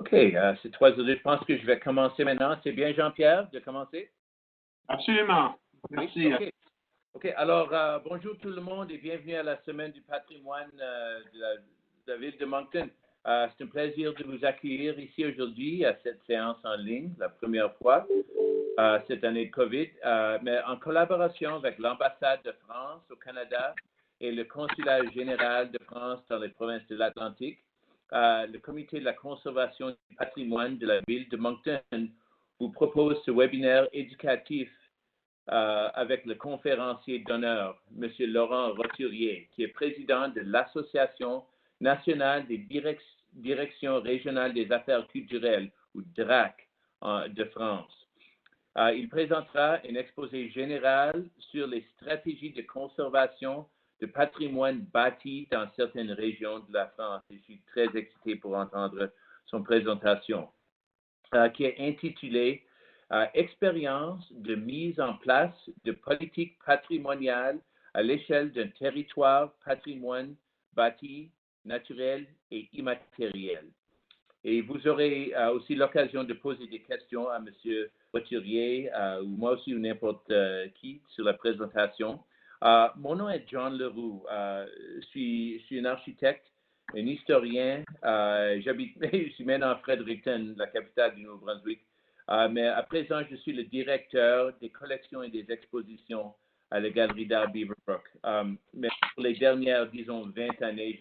OK, c'est 3h02. Je pense que je vais commencer maintenant. C'est bien, Jean-Pierre, de commencer? Absolument. Merci. Oui, OK. Alors, bonjour tout le monde et bienvenue à la Semaine du patrimoine de la ville de Moncton. C'est un plaisir de vous accueillir ici aujourd'hui à cette séance en ligne, la première fois cette année de COVID, mais en collaboration avec l'ambassade de France au Canada et le consulat général de France dans les provinces de l'Atlantique. Le comité de la conservation du patrimoine de la ville de Moncton vous propose ce webinaire éducatif avec le conférencier d'honneur, M. Laurent Roturier, qui est président de l'Association nationale des directions régionales des affaires culturelles, ou DRAC, de France. Il présentera un exposé général sur les stratégies de conservation de patrimoine bâti dans certaines régions de la France. Je suis très excité pour entendre son présentation, qui est intitulée Expérience de mise en place de politiques patrimoniales à l'échelle d'un territoire patrimoine bâti, naturel et immatériel. Et vous aurez aussi l'occasion de poser des questions à M. Roturier ou moi aussi ou n'importe qui sur la présentation. Mon nom est John Leroux. Je suis un architecte, un historien. Je suis maintenant à Fredericton, la capitale du Nouveau-Brunswick. Mais à présent, je suis le directeur des collections et des expositions à la Galerie d'art Beaverbrook. Mais pour les dernières, disons, 20 années,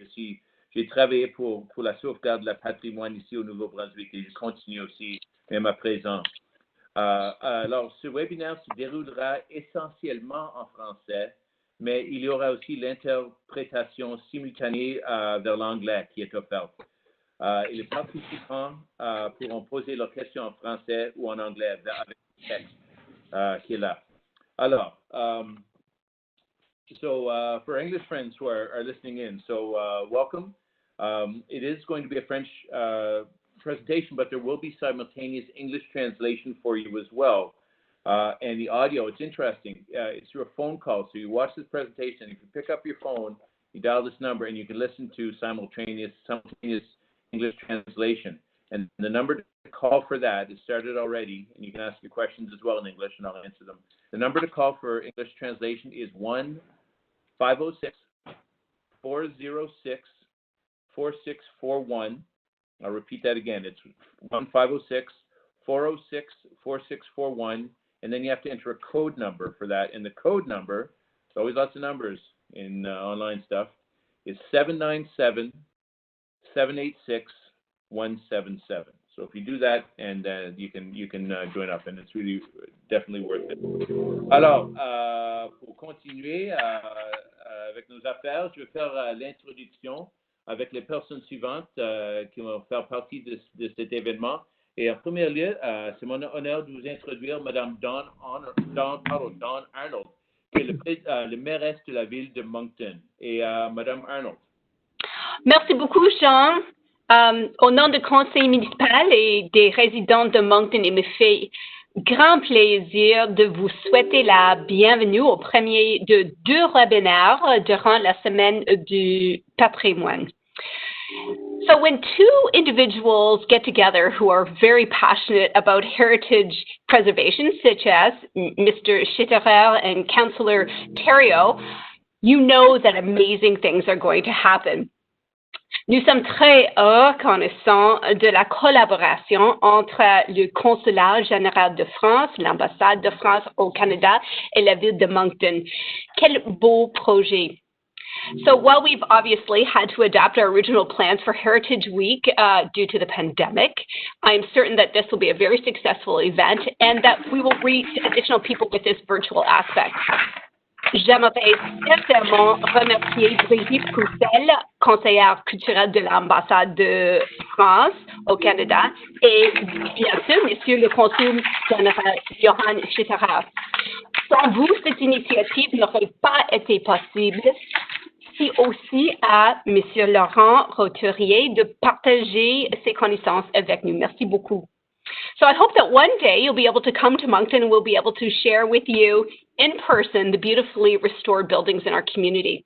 j'ai travaillé pour la sauvegarde de la patrimoine ici au Nouveau-Brunswick et je continue aussi, même à présent. Alors, ce webinaire se déroulera essentiellement en français, mais il y aura aussi l'interprétation simultanée vers l'anglais qui est offerte. Et les participants pourront poser leurs questions en français ou en anglais avec le texte qui est là. Alors, for English friends who are listening in, welcome. It is going to be a French presentation, but there will be simultaneous English translation for you as well. And the audio, it's interesting. It's through a phone call. So you watch this presentation, you can pick up your phone, you dial this number, and you can listen to simultaneous English translation. And the number to call for that is started already, and you can ask your questions as well in English, and I'll answer them. The number to call for English translation is 1-506-406-4641. I'll repeat that again. It's 1-506-406-4641, and then you have to enter a code number for that. And the code number, there's always lots of numbers in online stuff, is 797-786-177. So if you do that, and you can join up, and it's really definitely worth it. Alors, pour continuer avec nos affaires, je vais faire l'introduction avec les personnes suivantes qui vont faire partie de cet événement. Et en premier lieu, c'est mon honneur de vous introduire Mme Dawn Arnold, qui est le mairesse de la ville de Moncton. Et Mme Arnold. Merci beaucoup, Jean. Au nom du conseil municipal et des résidents de Moncton, il me fait grand plaisir de vous souhaiter la bienvenue au premier de 2 webinaires durant la semaine du patrimoine. So when 2 individuals get together who are very passionate about heritage preservation, such as Mr. Schitterer and Councillor Thériault, you know that amazing things are going to happen. Nous sommes très reconnaissants de la collaboration entre le Consulat général de France, l'ambassade de France au Canada et la ville de Moncton. Quel beau projet! So while we've obviously had to adapt our original plans for Heritage Week due to the pandemic, I am certain that this will be a very successful event and that we will reach additional people with this virtual aspect. J'aimerais sincèrement remercier Brigitte Poussel, conseillère culturelle de l'ambassade de France au Canada, et bien sûr, Monsieur le consul général Johann Schitterer. Sans vous, cette initiative n'aurait pas été possible. Merci aussi à Monsieur Laurent Roturier de partager ses connaissances avec nous. Merci beaucoup. So I hope that one day you'll be able to come to Moncton and we'll be able to share with you in person the beautifully restored buildings in our community.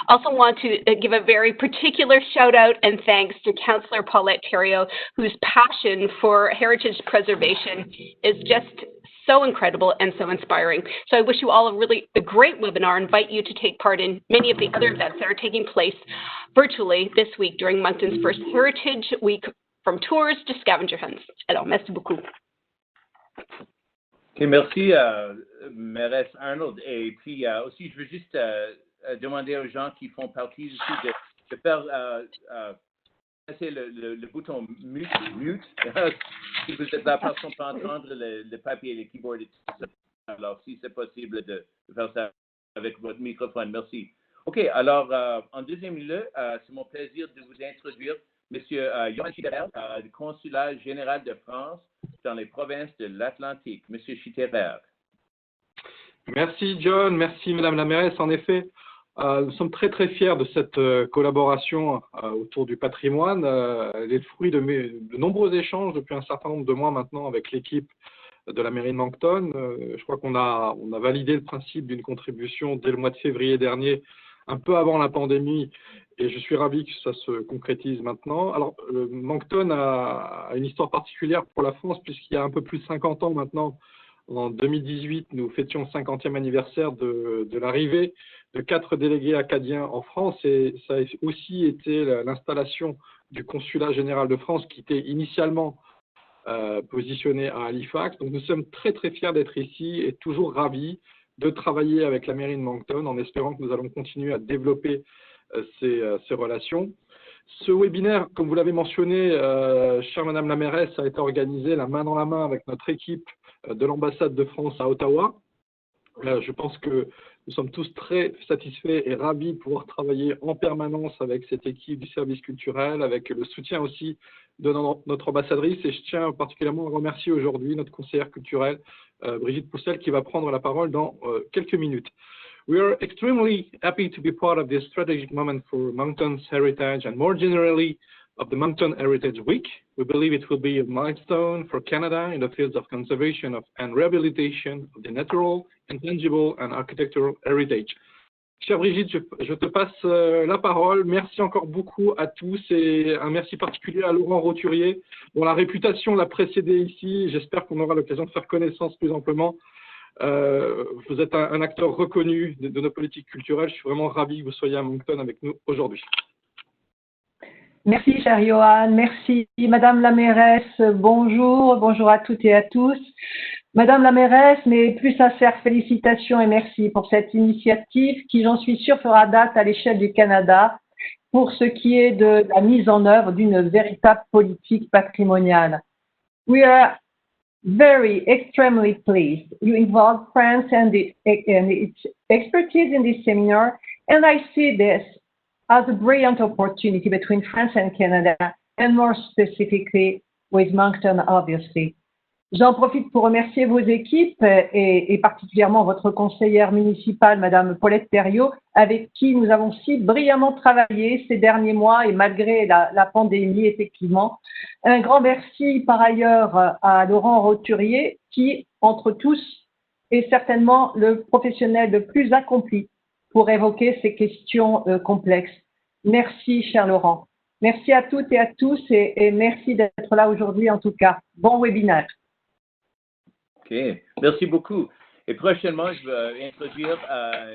Also want to give a very particular shout out and thanks to Councillor Paulette Thériault, whose passion for heritage preservation is just so incredible and so inspiring. So I wish you all a great webinar. I invite you to take part in many of the other events that are taking place virtually this week during Moncton's first Heritage Week, from tours to scavenger hunts. Alors, merci beaucoup. Okay, merci, Mairesse Arnold. Et puis aussi, je veux juste demander aux gens qui font partie ici de faire passer le bouton mute si vous êtes là parce qu'on peut entendre le papier et le keyboard et tout ça. Alors, si c'est possible de faire ça avec votre microphone, merci. OK, alors, en deuxième lieu, c'est mon plaisir de vous introduire M. Johan Schitterer, du Consulat général de France dans les provinces de l'Atlantique. M. Schitterer. Merci, John. Merci, Madame la mairesse. En effet, nous sommes très, très fiers de cette collaboration autour du patrimoine. Elle est le fruit de nombreux échanges depuis un certain nombre de mois maintenant avec l'équipe de la mairie de Moncton. Je crois qu'on a validé le principe d'une contribution dès le mois de février dernier, un peu avant la pandémie, et je suis ravi que ça se concrétise maintenant. Alors, Moncton a une histoire particulière pour la France, puisqu'il y a un peu plus de 50 ans maintenant, en 2018, nous fêtions le 50e anniversaire de l'arrivée de 4 délégués acadiens en France, et ça a aussi été l'installation du Consulat général de France qui était initialement positionné à Halifax. Donc nous sommes très très fiers d'être ici et toujours ravis de travailler avec la mairie de Moncton en espérant que nous allons continuer à développer ces relations. Ce webinaire, comme vous l'avez mentionné, chère Madame la mairesse, a été organisé la main dans la main avec notre équipe de l'ambassade de France à Ottawa. Je pense que nous sommes tous très satisfaits et ravis de pouvoir travailler en permanence avec cette équipe du service culturel, avec le soutien aussi de notre ambassadrice. Et je tiens particulièrement à remercier aujourd'hui notre conseillère culturelle, Brigitte Poussel, qui va prendre la parole dans quelques minutes. We are extremely happy to be part of this strategic moment for Moncton's heritage and more generally of the Moncton Heritage Week. We believe it will be a milestone for Canada in the fields of conservation and rehabilitation of the natural, intangible and architectural heritage. Chère Brigitte, je te passe la parole. Merci encore beaucoup à tous et un merci particulier à Laurent Roturier, dont la réputation l'a précédé ici. J'espère qu'on aura l'occasion de faire connaissance plus amplement. Vous êtes un acteur reconnu de nos politiques culturelles. Je suis vraiment ravi que vous soyez à Moncton avec nous aujourd'hui. Merci, cher Johan. Merci, Madame la mairesse. Bonjour à toutes et à tous. Madame la mairesse, mes plus sincères félicitations et merci pour cette initiative qui, j'en suis sûre, fera date à l'échelle du Canada pour ce qui est de la mise en œuvre d'une véritable politique patrimoniale. We are extremely pleased you involve France and its expertise in this seminar, and I see this as a brilliant opportunity between France and Canada, and more specifically with Moncton, obviously. J'en profite pour remercier vos équipes et particulièrement votre conseillère municipale, Madame Paulette Thériault, avec qui nous avons si brillamment travaillé ces derniers mois et malgré la pandémie, effectivement. Un grand merci par ailleurs à Laurent Roturier qui, entre tous, est certainement le professionnel le plus accompli pour évoquer ces questions complexes. Merci, cher Laurent. Merci à toutes et à tous et merci d'être là aujourd'hui en tout cas. Bon webinaire. OK, merci beaucoup. Et prochainement, je vais introduire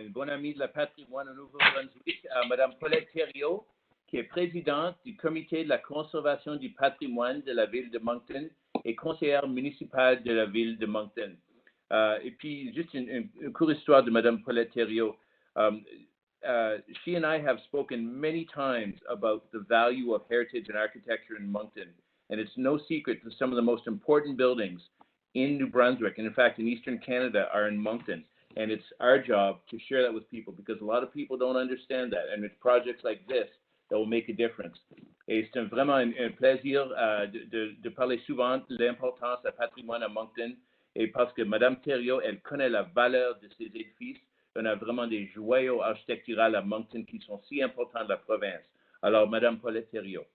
une bonne amie de la patrimoine au Nouveau-Brunswick, Mme Paulette Thériault, qui est présidente du comité de la conservation du patrimoine de la ville de Moncton et conseillère municipale de la ville de Moncton. Et puis, juste une courte histoire de Mme Paulette Thériault. She and I have spoken many times about the value of heritage and architecture in Moncton, and it's no secret that some of the most important buildings in New Brunswick, and in fact in Eastern Canada, are in Moncton. And it's our job to share that with people because a lot of people don't understand that. And it's projects like this that will make a difference. Et c'est vraiment un plaisir de parler souvent de l'importance du patrimoine à Moncton. Et parce que Mme Thériault, elle connaît la valeur de ces édifices. On a vraiment des joyaux architecturaux à Moncton qui sont si importants de la province. Alors, Mme Paulette Thériault.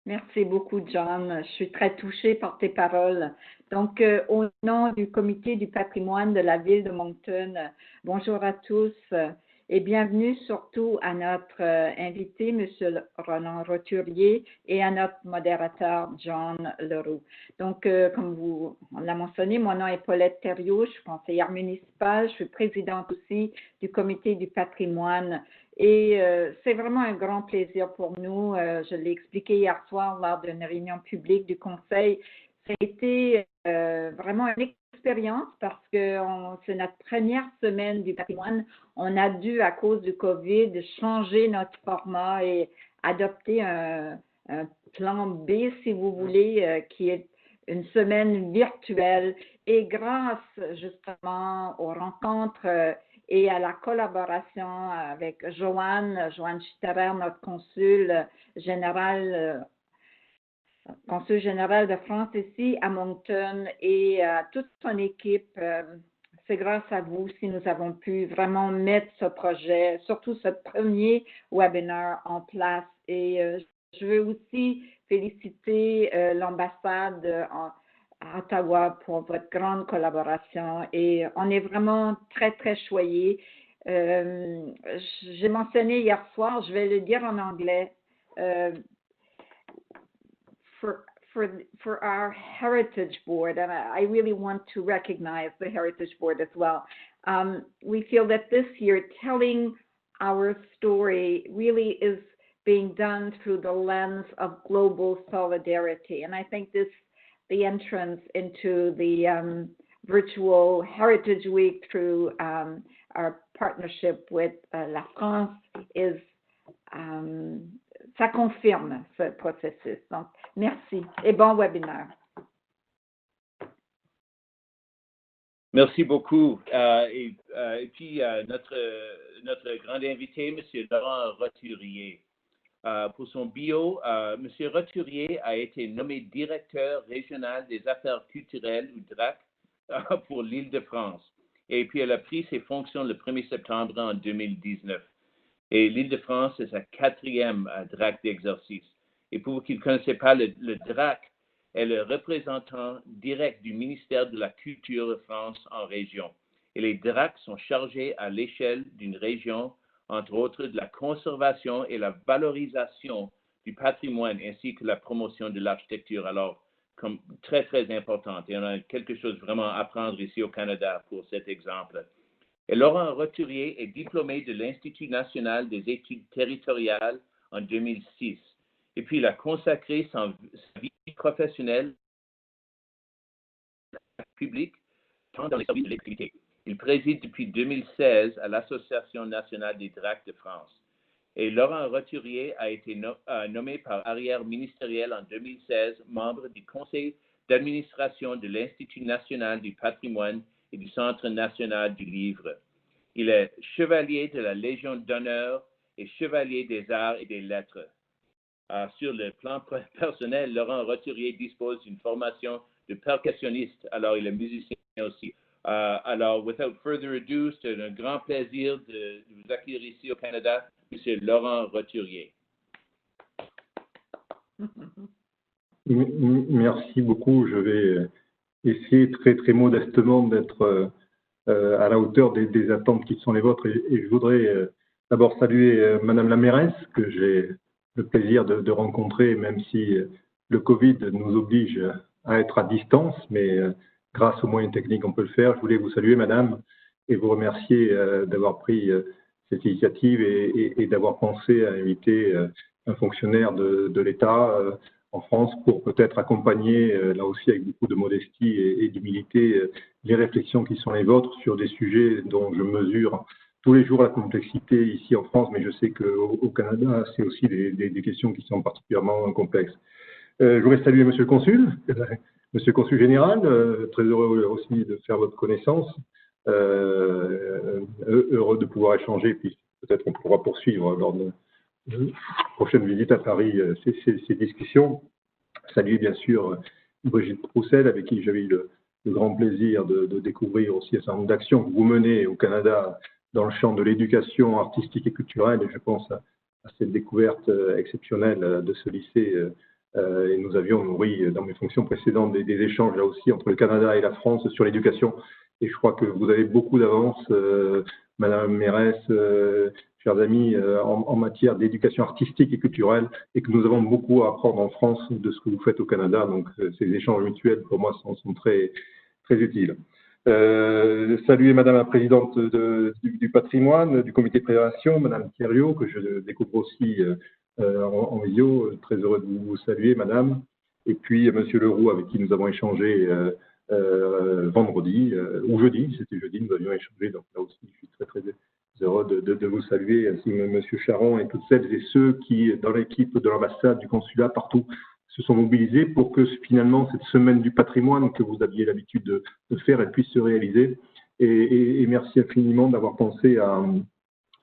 Merci beaucoup, John. Je suis très touchée par tes paroles. Donc, au nom du comité du patrimoine de la ville de Moncton, bonjour à tous. et bienvenue surtout à notre invité, M. Roland Roturier, et à notre modérateur, John Leroux. Donc, comme on l'a mentionné, mon nom est Paulette Thériault, je suis conseillère municipale, je suis présidente aussi du comité du patrimoine. Et c'est vraiment un grand plaisir pour nous. Je l'ai expliqué hier soir lors d'une réunion publique du conseil. Ça a été vraiment une expérience parce que c'est notre première semaine du patrimoine. On a dû, à cause du COVID, changer notre format et adopter un plan B, si vous voulez, qui est une semaine virtuelle. Et grâce justement aux rencontres et à la collaboration avec Joanne Schitterer, notre consul général de France ici à Moncton, et à toute son équipe, c'est grâce à vous si nous avons pu vraiment mettre ce projet, surtout ce premier webinaire en place. Et je veux aussi féliciter l'ambassade à Ottawa pour votre grande collaboration, et on est vraiment très, très choyés. J'ai mentionné hier soir, je vais le dire en anglais, for our Heritage Board, and I really want to recognize the Heritage Board as well. We feel that this year telling our story really is being done through the lens of global solidarity. And I think the entrance into the virtual Heritage Week through our partnership with La France is ça confirme ce processus. Donc, merci et bon webinaire. Merci beaucoup. Et puis, notre grand invité, M. Laurent Roturier. Pour son bio, M. Roturier a été nommé directeur régional des affaires culturelles, ou DRAC, pour l'Île-de-France. Et puis, elle a pris ses fonctions le 1er septembre en 2019. Et l'Île-de-France est sa 4e DRAC d'exercice. Et pour vous qui ne connaissez pas, le DRAC est le représentant direct du ministère de la Culture de France en région. Et les DRAC sont chargés à l'échelle d'une région, entre autres, de la conservation et la valorisation du patrimoine, ainsi que la promotion de l'architecture. Alors, comme très, très importante. Et on a quelque chose vraiment à apprendre ici au Canada pour cet exemple. Et Laurent Roturier est diplômé de l'Institut national des études territoriales en 2006. Et puis, il a consacré sa vie professionnelle publique tant dans les services de l'électricité. Il préside depuis 2016 à l'Association nationale des DRAC de France. Et Laurent Roturier a été nommé par arrière ministériel en 2016 membre du conseil d'administration de l'Institut national du patrimoine et du Centre national du livre. Il est chevalier de la Légion d'honneur et chevalier des arts et des lettres. Sur le plan personnel, Laurent Roturier dispose d'une formation de percussionniste, alors il est musicien aussi. Alors, without further ado, c'est un grand plaisir de vous accueillir ici au Canada, M. Laurent Roturier. Merci beaucoup. Je vais essayer très, très modestement d'être à la hauteur des attentes qui sont les vôtres. Et je voudrais d'abord saluer Madame la mairesse, que j'ai le plaisir de rencontrer, même si le Covid nous oblige à être à distance, mais grâce aux moyens techniques, on peut le faire. Je voulais vous saluer, Madame, et vous remercier d'avoir pris cette initiative et d'avoir pensé à inviter un fonctionnaire de l'État en France pour peut-être accompagner, là aussi avec beaucoup de modestie et d'humilité, les réflexions qui sont les vôtres sur des sujets dont je mesure tous les jours la complexité ici en France, mais je sais qu'au Canada, c'est aussi des questions qui sont particulièrement complexes. Je voudrais saluer Monsieur le Consul, Monsieur le Consul général, très heureux aussi de faire votre connaissance, heureux de pouvoir échanger, puis peut-être on pourra poursuivre lors de prochaine visite à Paris ces discussions. Saluer bien sûr Brigitte Roussel, avec qui j'avais eu le grand plaisir de découvrir aussi un certain nombre d'actions que vous menez au Canada dans le champ de l'éducation artistique et culturelle, et je pense à cette découverte exceptionnelle de ce lycée. Et nous avions nourri dans mes fonctions précédentes des échanges là aussi entre le Canada et la France sur l'éducation. Et je crois que vous avez beaucoup d'avance Madame Mérès, chers amis, en matière d'éducation artistique et culturelle, et que nous avons beaucoup à apprendre en France de ce que vous faites au Canada. Donc, ces échanges mutuels, pour moi, sont très, très utiles. Saluer Madame la Présidente du patrimoine, du comité de préparation, Madame Thériault, que je découvre aussi en vidéo. Très heureux de vous saluer, Madame. Et puis Monsieur Leroux, avec qui nous avons échangé vendredi, ou jeudi, c'était jeudi, nous avions échangé. Donc là aussi, je suis très, très heureux de vous saluer, ainsi que Monsieur Charon et toutes celles et ceux qui, dans l'équipe de l'ambassade, du consulat, partout, se sont mobilisés pour que finalement cette semaine du patrimoine que vous aviez l'habitude de faire, elle puisse se réaliser. Et merci infiniment d'avoir pensé à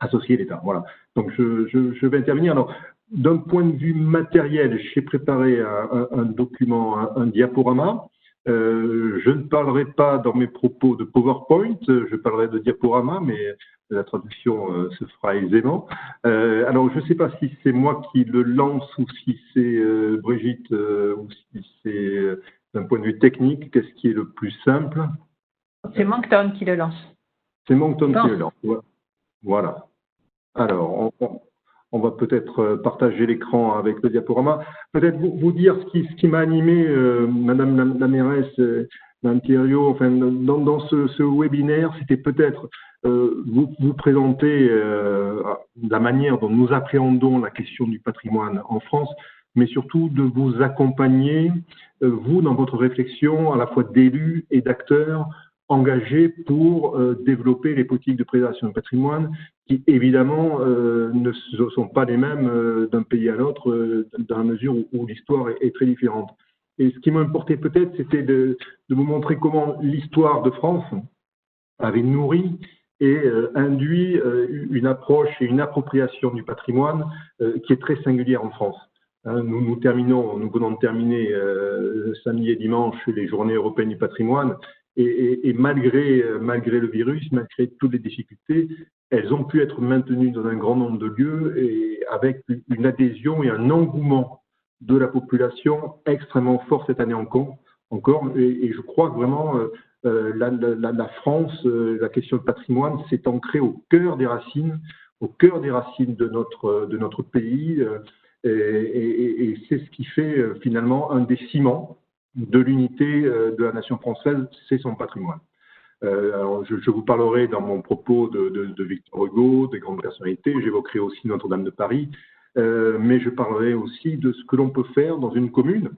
associer l'État. Voilà. Donc je vais intervenir. Alors, d'un point de vue matériel, j'ai préparé un document, un diaporama. Je ne parlerai pas dans mes propos de PowerPoint, je parlerai de diaporama, mais la traduction se fera aisément. Alors, je ne sais pas si c'est moi qui le lance ou si c'est Brigitte ou si c'est d'un point de vue technique, qu'est-ce qui est le plus simple? C'est Moncton qui le lance. C'est Moncton qui le lance. Voilà. Alors, on va peut-être partager l'écran avec le diaporama. Peut-être vous dire ce qui m'a animé, Madame la mairesse, Madame Thériault, enfin, dans ce webinaire, c'était peut-être vous présenter la manière dont nous appréhendons la question du patrimoine en France, mais surtout de vous accompagner, vous, dans votre réflexion, à la fois d'élus et d'acteurs engagés pour développer les politiques de préservation du patrimoine qui, évidemment, ne sont pas les mêmes d'un pays à l'autre, dans la mesure où l'histoire est très différente. Et ce qui m'a importé peut-être, c'était de vous montrer comment l'histoire de France avait nourri et induit une approche et une appropriation du patrimoine qui est très singulière en France. Nous venons de terminer samedi et dimanche les Journées européennes du patrimoine, et malgré le virus, malgré toutes les difficultés, elles ont pu être maintenues dans un grand nombre de lieux et avec une adhésion et un engouement de la population extrêmement fort cette année encore. Et je crois que vraiment la France, la question du patrimoine s'est ancrée au cœur des racines de notre pays. Et c'est ce qui fait finalement un des ciments de l'unité de la nation française, c'est son patrimoine. Alors je vous parlerai dans mon propos de Victor Hugo, des grandes personnalités, j'évoquerai aussi Notre-Dame de Paris, mais je parlerai aussi de ce que l'on peut faire dans une commune,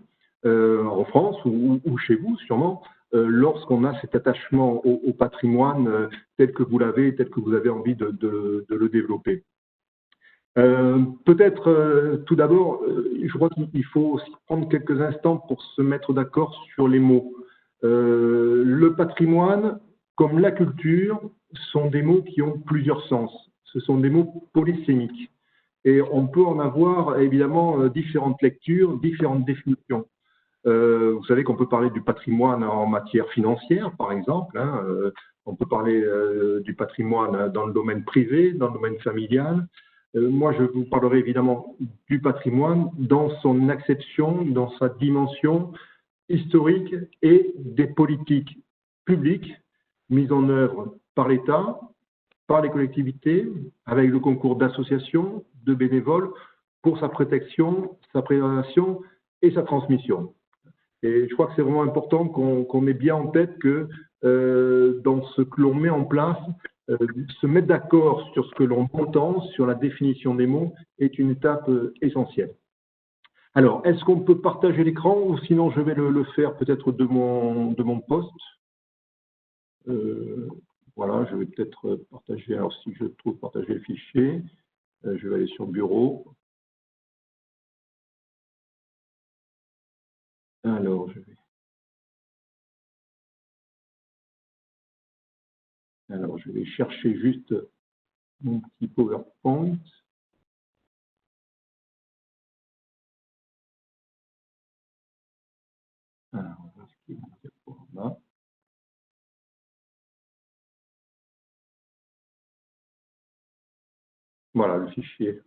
en France ou chez vous sûrement, lorsqu'on a cet attachement au patrimoine tel que vous l'avez, tel que vous avez envie de le développer. Peut-être tout d'abord, je crois qu'il faut aussi prendre quelques instants pour se mettre d'accord sur les mots. Le patrimoine, comme la culture, sont des mots qui ont plusieurs sens. Ce sont des mots polysémiques. Et on peut en avoir évidemment différentes lectures, différentes définitions. Vous savez qu'on peut parler du patrimoine en matière financière, par exemple. On peut parler du patrimoine dans le domaine privé, dans le domaine familial. Moi, je vous parlerai évidemment du patrimoine dans son acception, dans sa dimension historique et des politiques publiques mises en œuvre par l'État, par les collectivités, avec le concours d'associations, de bénévoles, pour sa protection, sa préservation et sa transmission. Et je crois que c'est vraiment important qu'on ait bien en tête que dans ce que l'on met en place, se mettre d'accord sur ce que l'on entend, sur la définition des mots, est une étape essentielle. Alors, est-ce qu'on peut partager l'écran ou sinon je vais le faire peut-être de mon poste? Voilà, je vais peut-être partager, alors si je trouve partager le fichier, je vais aller sur Bureau. Alors, je vais chercher juste mon petit PowerPoint. Alors, est-ce qu'il y a un diaporama? Voilà, le fichier.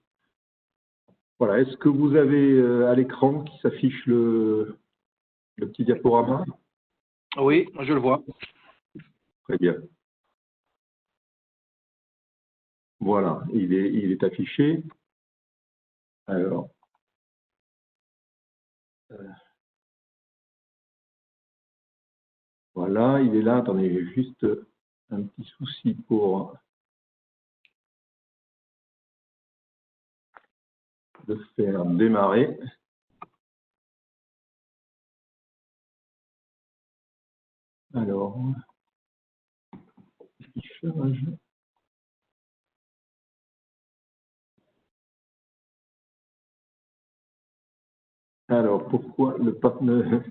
Voilà, est-ce que vous avez à l'écran qui s'affiche le petit diaporama? Oui, je le vois. Très bien. Voilà, il est affiché. Alors, voilà, il est là. Attendez, j'ai juste un petit souci pour le faire démarrer. Alors, affichage. Alors, pourquoi le partenaire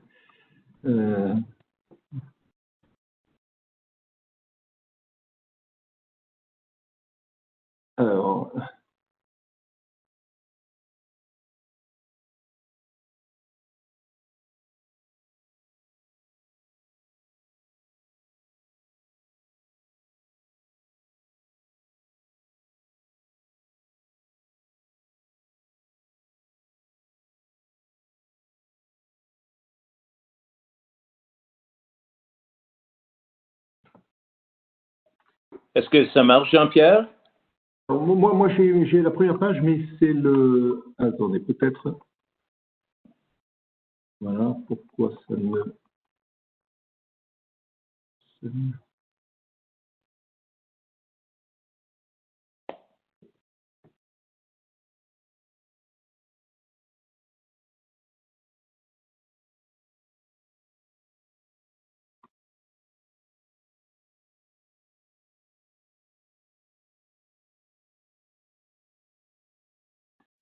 alors, Est-ce que ça marche, Jean-Pierre? moi j'ai la première page, mais c'est le... Attendez, peut-être... Voilà, pourquoi ça ne...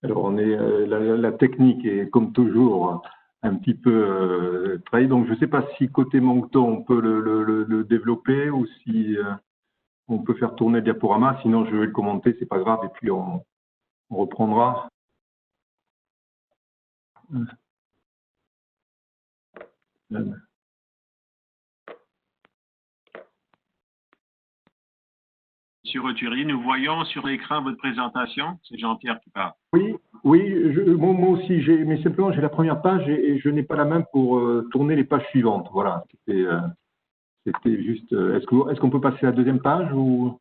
Alors, on est, la technique est comme toujours un petit peu travaillée. Donc, je ne sais pas si côté Moncton, on peut le développer ou si on peut faire tourner le diaporama. Sinon, je vais le commenter, c'est pas grave. Et puis, on reprendra. Monsieur Roturier, nous voyons sur l'écran votre présentation. C'est Jean-Pierre qui parle. Oui, moi aussi, mais simplement, j'ai la première page et je n'ai pas la main pour tourner les pages suivantes. Voilà, c'était juste... Est-ce qu'on peut passer à la deuxième page ou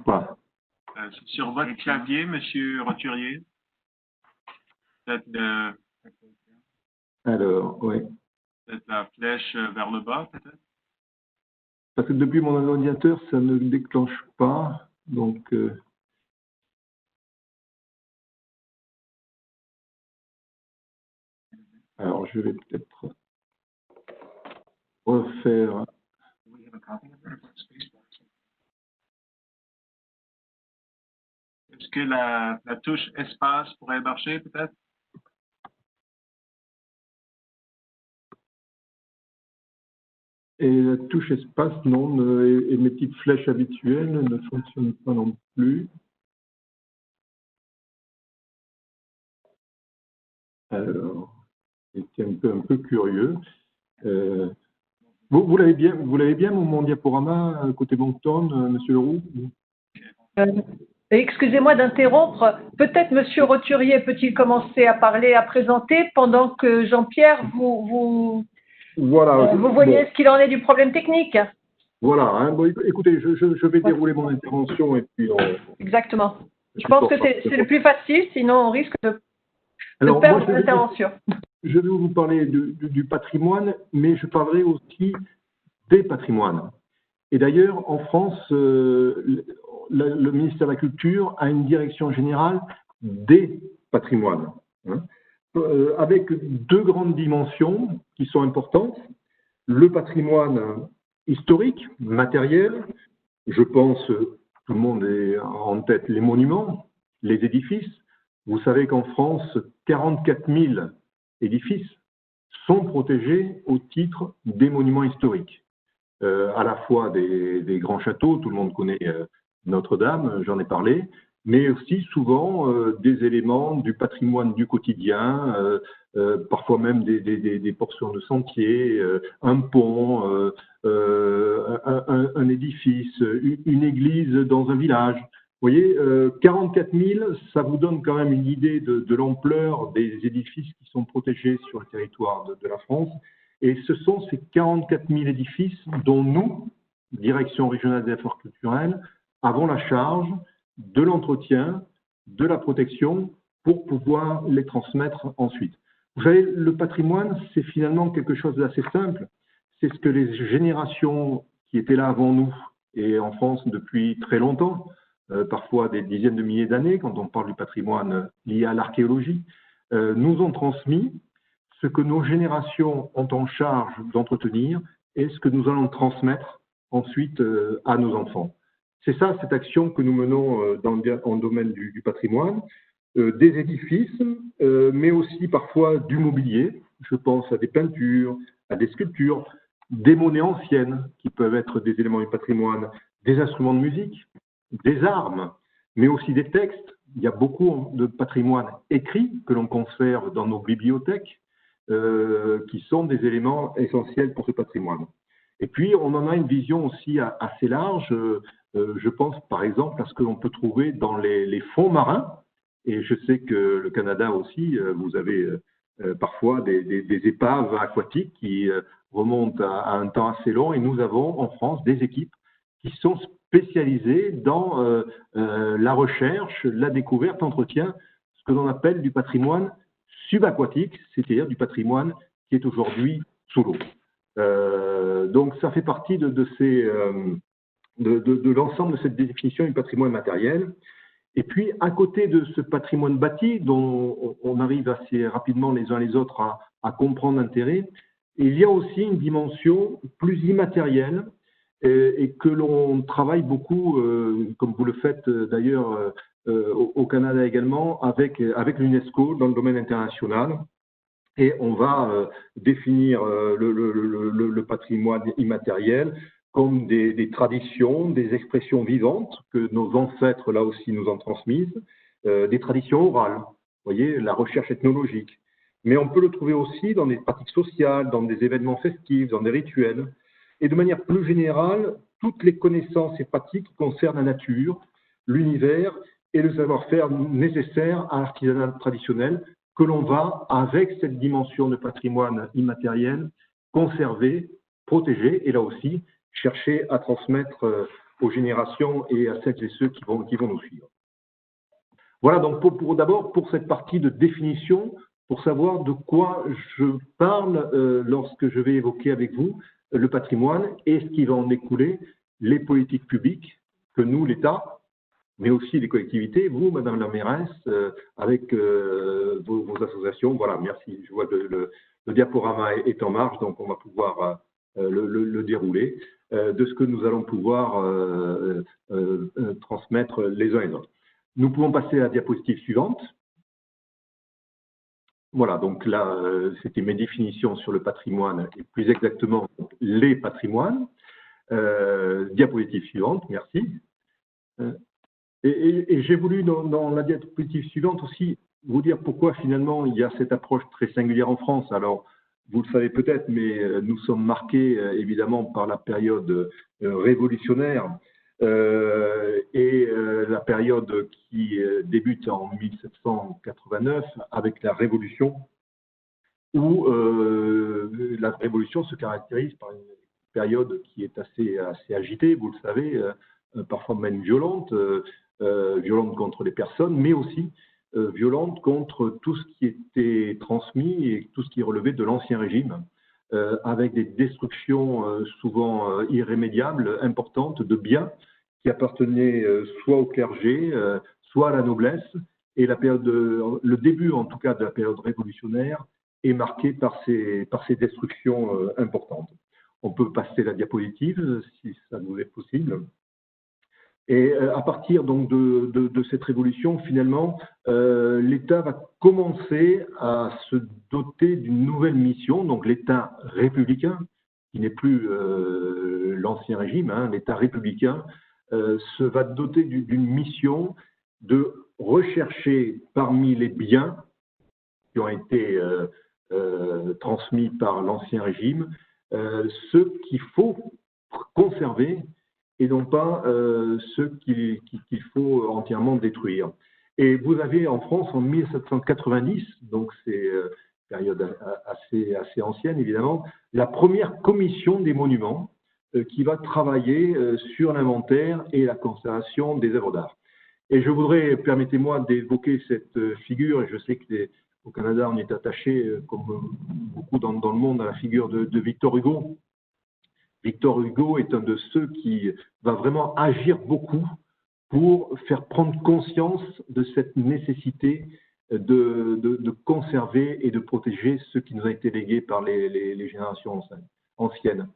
pas? Sur votre clavier, Monsieur Roturier. Peut-être Alors, oui. peut-être la flèche vers le bas, peut-être. Parce que depuis mon ordinateur, ça ne déclenche pas. Donc, alors, je vais peut-être refaire. Est-ce que la touche espace pourrait marcher, peut-être? Et la touche espace, non, et mes petites flèches habituelles ne fonctionnent pas non plus. Alors, c'est un peu curieux. Vous l'avez bien, mon diaporama côté Moncton, Monsieur Leroux? Excusez-moi d'interrompre. Peut-être Monsieur Roturier peut-il commencer à parler, à présenter, pendant que Jean-Pierre, vous voyez ce qu'il en est du problème technique. Voilà. Hein, bon, écoutez, je vais dérouler mon intervention et puis Exactement. Je pense que c'est le plus facile, sinon on risque de perdre l'intervention. Je vais vous parler du patrimoine, mais je parlerai aussi des patrimoines. Et d'ailleurs, en France, le ministère de la Culture a une direction générale des patrimoines, hein, avec deux grandes dimensions qui sont importantes. Le patrimoine historique, matériel, je pense, tout le monde est en tête les monuments, les édifices. Vous savez qu'en France, 44 000 édifices sont protégés au titre des monuments historiques. À la fois des grands châteaux, tout le monde connaît Notre-Dame, j'en ai parlé, mais aussi souvent des éléments du patrimoine du quotidien, parfois même des portions de sentiers, un pont, un édifice, une église dans un village. Vous voyez, 44 000, ça vous donne quand même une idée de l'ampleur des édifices qui sont protégés sur le territoire de la France. Et ce sont ces 44 000 édifices dont nous, direction régionale des affaires culturelles, avons la charge de l'entretien, de la protection pour pouvoir les transmettre ensuite. Vous savez, le patrimoine, c'est finalement quelque chose d'assez simple. C'est ce que les générations qui étaient là avant nous, et en France depuis très longtemps, parfois des dizaines de milliers d'années, quand on parle du patrimoine lié à l'archéologie, nous ont transmis ce que nos générations ont en charge d'entretenir et ce que nous allons transmettre ensuite à nos enfants. C'est ça, cette action que nous menons dans le domaine du patrimoine, des édifices, mais aussi parfois du mobilier. Je pense à des peintures, à des sculptures, des monnaies anciennes qui peuvent être des éléments du patrimoine, des instruments de musique, des armes, mais aussi des textes. Il y a beaucoup de patrimoine écrit que l'on conserve dans nos bibliothèques, qui sont des éléments essentiels pour ce patrimoine. Et puis, on en a une vision aussi assez large. Je pense par exemple à ce que l'on peut trouver dans les fonds marins. Et je sais que le Canada aussi, vous avez parfois des épaves aquatiques qui remontent à un temps assez long. Et nous avons en France des équipes qui sont spécialisées dans la recherche, la découverte, l'entretien, ce que l'on appelle du patrimoine subaquatique, c'est-à-dire du patrimoine qui est aujourd'hui sous l'eau. Donc ça fait partie de l'ensemble de cette définition du patrimoine matériel. Et puis, à côté de ce patrimoine bâti, dont on arrive assez rapidement les uns les autres à comprendre l'intérêt, il y a aussi une dimension plus immatérielle et que l'on travaille beaucoup, comme vous le faites d'ailleurs au Canada également, avec l'UNESCO dans le domaine international. Et on va définir le patrimoine immatériel comme des traditions, des expressions vivantes que nos ancêtres, là aussi, nous ont transmises, des traditions orales, vous voyez, la recherche ethnologique. Mais on peut le trouver aussi dans des pratiques sociales, dans des événements festifs, dans des rituels. Et de manière plus générale, toutes les connaissances et pratiques qui concernent la nature, l'univers et le savoir-faire nécessaire à l'artisanat traditionnel que l'on va, avec cette dimension de patrimoine immatériel, conserver, protéger et là aussi, chercher à transmettre aux générations et à celles et ceux qui vont nous suivre. Voilà donc d'abord pour cette partie de définition, pour savoir de quoi je parle lorsque je vais évoquer avec vous le patrimoine et ce qui va en découler, les politiques publiques que nous, l'État, mais aussi les collectivités, vous, Madame la mairesse, avec vos associations. Voilà, merci. Je vois que le diaporama est en marche, donc on va pouvoir le dérouler, de ce que nous allons pouvoir transmettre les uns et les autres. Nous pouvons passer à la diapositive suivante. Voilà, donc là, c'était mes définitions sur le patrimoine, et plus exactement les patrimoines. Diapositive suivante, merci. Et j'ai voulu, dans la diapositive suivante aussi, vous dire pourquoi finalement il y a cette approche très singulière en France. Alors, vous le savez peut-être, mais nous sommes marqués évidemment par la période révolutionnaire et la période qui débute en 1789 avec la Révolution, où la Révolution se caractérise par une période qui est assez agitée, vous le savez, parfois même violente, violente contre les personnes, mais aussi violente contre tout ce qui était transmis et tout ce qui relevait de l'Ancien Régime, avec des destructions souvent irrémédiables, importantes, de biens qui appartenaient soit au clergé, soit à la noblesse. Et le début, en tout cas, de la période révolutionnaire est marqué par ces destructions importantes. On peut passer la diapositive, si ça nous est possible. Et à partir donc de cette révolution, finalement, l'État va commencer à se doter d'une nouvelle mission, donc l'État républicain, qui n'est plus l'Ancien Régime, hein, l'État républicain, se va doter d'une mission de rechercher parmi les biens qui ont été transmis par l'Ancien Régime, ceux qu'il faut conserver et non pas ceux qu'il faut entièrement détruire. Et vous avez en France, en 1790, donc c'est une période assez ancienne évidemment, la première commission des monuments qui va travailler sur l'inventaire et la conservation des œuvres d'art. Et je voudrais, permettez-moi d'évoquer cette figure, et je sais qu'au Canada, on est attaché, comme beaucoup dans le monde, à la figure de Victor Hugo. Victor Hugo est un de ceux qui va vraiment agir beaucoup pour faire prendre conscience de cette nécessité de conserver et de protéger ce qui nous a été légué par les générations anciennes.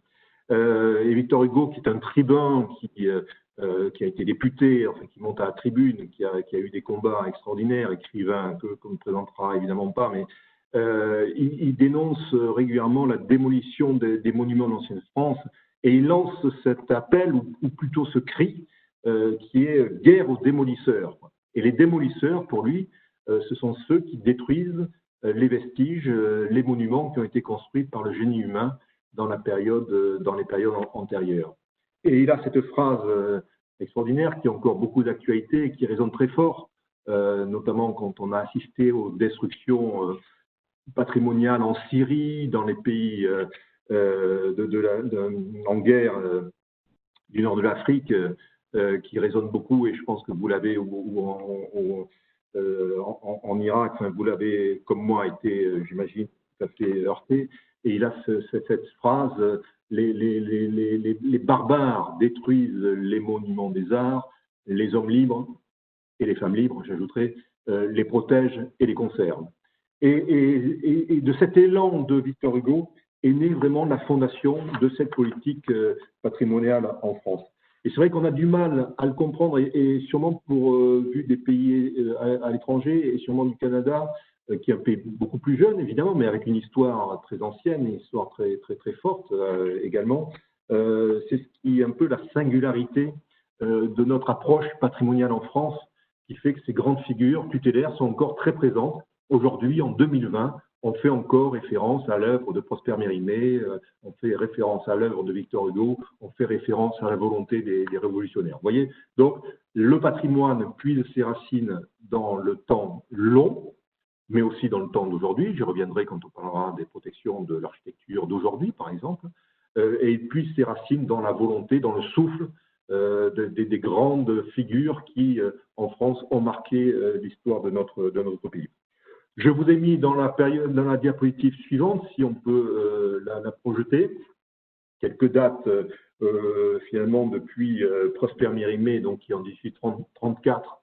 Et Victor Hugo, qui est un tribun qui a été député, enfin qui monte à la tribune, qui a eu des combats extraordinaires, écrivain qu'on ne présentera évidemment pas, mais il dénonce régulièrement la démolition des monuments de l'ancienne France et il lance cet appel, ou plutôt ce cri, qui est guerre aux démolisseurs. Et les démolisseurs, pour lui, ce sont ceux qui détruisent les vestiges, les monuments qui ont été construits par le génie humain dans les périodes antérieures. Et il a cette phrase extraordinaire qui a encore beaucoup d'actualité et qui résonne très fort, notamment quand on a assisté aux destructions patrimoniales en Syrie, dans les pays en guerre du nord de l'Afrique, qui résonne beaucoup, et je pense que vous l'avez en Irak, enfin, vous l'avez, comme moi, été, j'imagine, tout à fait heurté. Et il a cette phrase, les barbares détruisent les monuments des arts, les hommes libres et les femmes libres, j'ajouterais, les protègent et les conservent. Et de cet élan de Victor Hugo est née vraiment la fondation de cette politique patrimoniale en France. Et c'est vrai qu'on a du mal à le comprendre, et sûrement vu des pays à l'étranger, et sûrement du Canada, qui est un pays beaucoup plus jeune, évidemment, mais avec une histoire très ancienne, une histoire très, très, très forte également. C'est ce qui est un peu la singularité de notre approche patrimoniale en France, qui fait que ces grandes figures tutélaires sont encore très présentes. Aujourd'hui, en 2020, on fait encore référence à l'œuvre de Prosper Mérimée, on fait référence à l'œuvre de Victor Hugo, on fait référence à la volonté des révolutionnaires. Vous voyez, donc le patrimoine puise ses racines dans le temps long, mais aussi dans le temps d'aujourd'hui. J'y reviendrai quand on parlera des protections de l'architecture d'aujourd'hui, par exemple, et il puise ses racines dans la volonté, dans le souffle des grandes figures qui, en France, ont marqué l'histoire de notre pays. Je vous ai mis dans la diapositive suivante, si on peut la projeter, quelques dates finalement depuis Prosper Mérimée, donc qui en 1834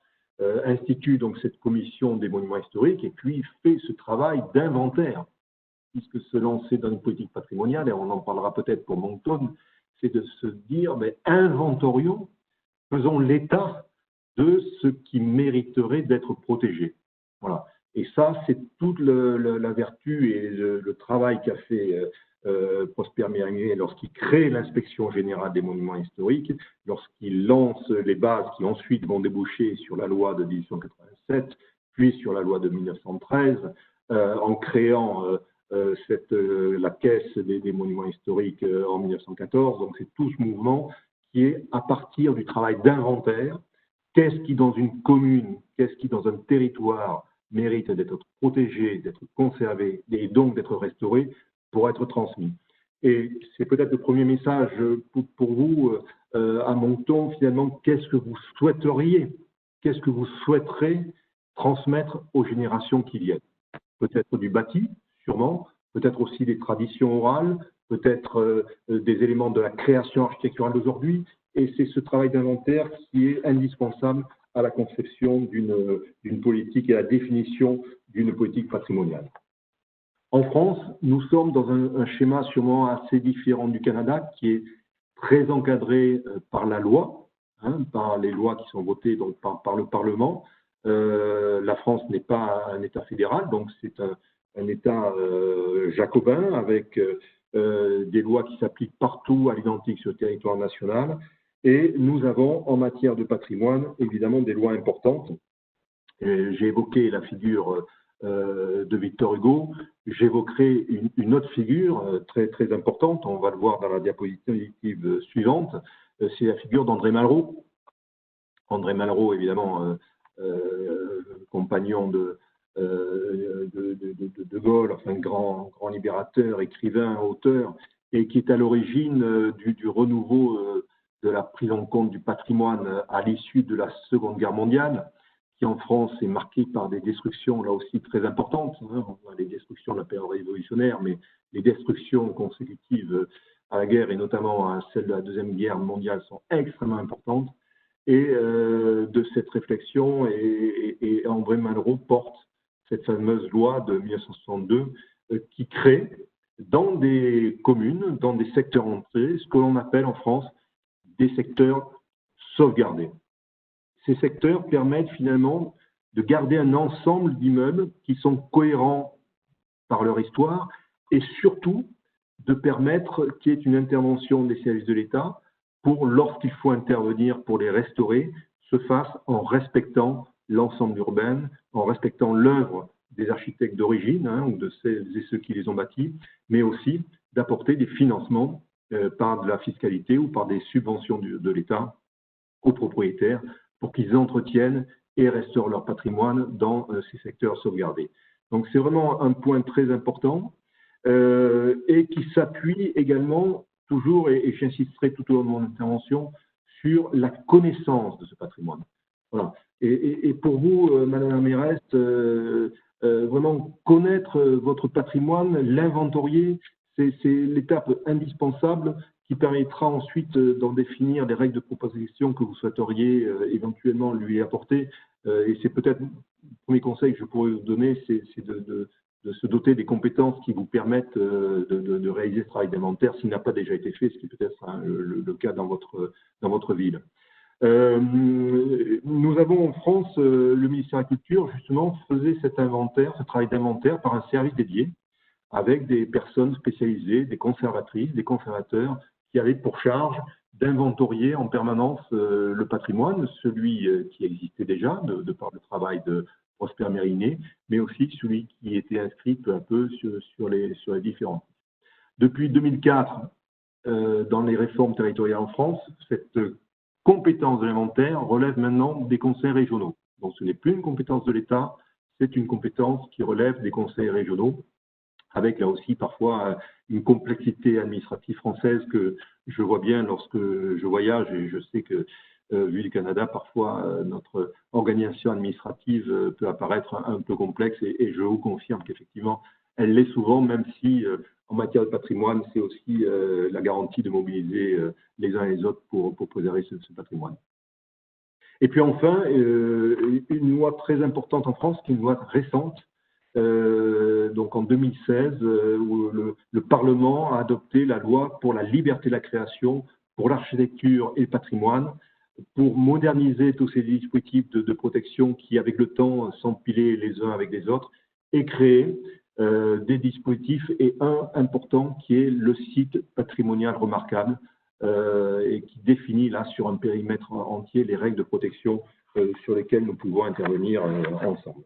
institue donc cette commission des monuments historiques et puis fait ce travail d'inventaire, puisque se lancer dans une politique patrimoniale, et on en parlera peut-être pour Moncton, c'est de se dire, mais inventorions, faisons l'état de ce qui mériterait d'être protégé. Voilà. Et ça, c'est toute la vertu et le travail qu'a fait Prosper Mérimée lorsqu'il crée l'inspection générale des monuments historiques, lorsqu'il lance les bases qui ensuite vont déboucher sur la loi de 1887, puis sur la loi de 1913, en créant la caisse des monuments historiques en 1914. Donc c'est tout ce mouvement qui est à partir du travail d'inventaire. Qu'est-ce qui dans une commune, qu'est-ce qui dans un territoire mérite d'être protégé, d'être conservé et donc d'être restauré pour être transmis. Et c'est peut-être le premier message pour vous à Moncton, finalement, qu'est-ce que vous souhaiteriez, qu'est-ce que vous souhaiterez transmettre aux générations qui viennent? Peut-être du bâti, sûrement, peut-être aussi des traditions orales, peut-être des éléments de la création architecturale d'aujourd'hui, et c'est ce travail d'inventaire qui est indispensable à la conception d'une politique et à la définition d'une politique patrimoniale. En France, nous sommes dans un schéma sûrement assez différent du Canada, qui est très encadré par la loi, par les lois qui sont votées donc par le Parlement. La France n'est pas un État fédéral, donc c'est un État jacobin avec des lois qui s'appliquent partout à l'identique sur le territoire national. Et nous avons, en matière de patrimoine, évidemment des lois importantes. J'ai évoqué la figure de Victor Hugo. J'évoquerai une autre figure très, très importante, on va le voir dans la diapositive suivante, c'est la figure d'André Malraux. André Malraux, évidemment, compagnon de Gaulle, enfin grand libérateur, écrivain, auteur, et qui est à l'origine du renouveau de la prise en compte du patrimoine à l'issue de la Seconde Guerre mondiale, qui en France est marquée par des destructions là aussi très importantes. Hein. On a les destructions de la période révolutionnaire, mais les destructions consécutives à la guerre et notamment à celle de la Deuxième Guerre mondiale sont extrêmement importantes. Et de cette réflexion, et André Malraux porte cette fameuse loi de 1962 qui crée dans des communes, dans des secteurs entrés, ce que l'on appelle en France des secteurs sauvegardés. Ces secteurs permettent finalement de garder un ensemble d'immeubles qui sont cohérents par leur histoire et surtout de permettre qu'il y ait une intervention des services de l'État pour, lorsqu'il faut intervenir pour les restaurer, se fasse en respectant l'ensemble urbain, en respectant l'œuvre des architectes d'origine hein, ou de celles et ceux qui les ont bâtis, mais aussi d'apporter des financements par de la fiscalité ou par des subventions de l'État aux propriétaires pour qu'ils entretiennent et restaurent leur patrimoine dans ces secteurs sauvegardés. Donc c'est vraiment un point très important et qui s'appuie également toujours, et j'insisterai tout au long de mon intervention, sur la connaissance de ce patrimoine. Voilà. Et pour vous, Madame la mairesse, vraiment connaître votre patrimoine, l'inventorier, c'est l'étape indispensable qui permettra ensuite d'en définir les règles de proposition que vous souhaiteriez éventuellement lui apporter. Et c'est peut-être le premier conseil que je pourrais vous donner, c'est de se doter des compétences qui vous permettent de réaliser ce travail d'inventaire s'il n'a pas déjà été fait, ce qui est peut-être hein, le cas dans votre ville. Nous avons en France, le ministère de la Culture, justement, faisait cet inventaire, ce travail d'inventaire par un service dédié, avec des personnes spécialisées, des conservatrices, des conservateurs, qui avaient pour charge d'inventorier en permanence le patrimoine, celui qui existait déjà, de par le travail de Prosper Mérinet, mais aussi celui qui était inscrit peu à peu sur les différents. Depuis 2004, dans les réformes territoriales en France, cette compétence de l'inventaire relève maintenant des conseils régionaux. Donc ce n'est plus une compétence de l'État, c'est une compétence qui relève des conseils régionaux, avec là aussi parfois une complexité administrative française que je vois bien lorsque je voyage, et je sais que vu du Canada, parfois notre organisation administrative peut apparaître un peu complexe, et je vous confirme qu'effectivement elle l'est souvent, même si en matière de patrimoine, c'est aussi la garantie de mobiliser les uns et les autres pour préserver ce patrimoine. Et puis enfin, une loi très importante en France, qui est une loi récente, donc en 2016, où le Parlement a adopté la loi pour la liberté de la création, pour l'architecture et le patrimoine, pour moderniser tous ces dispositifs de protection qui, avec le temps, s'empilaient les uns avec les autres, et créer des dispositifs, et un important qui est le site patrimonial remarquable, et qui définit là sur un périmètre entier les règles de protection sur lesquelles nous pouvons intervenir ensemble.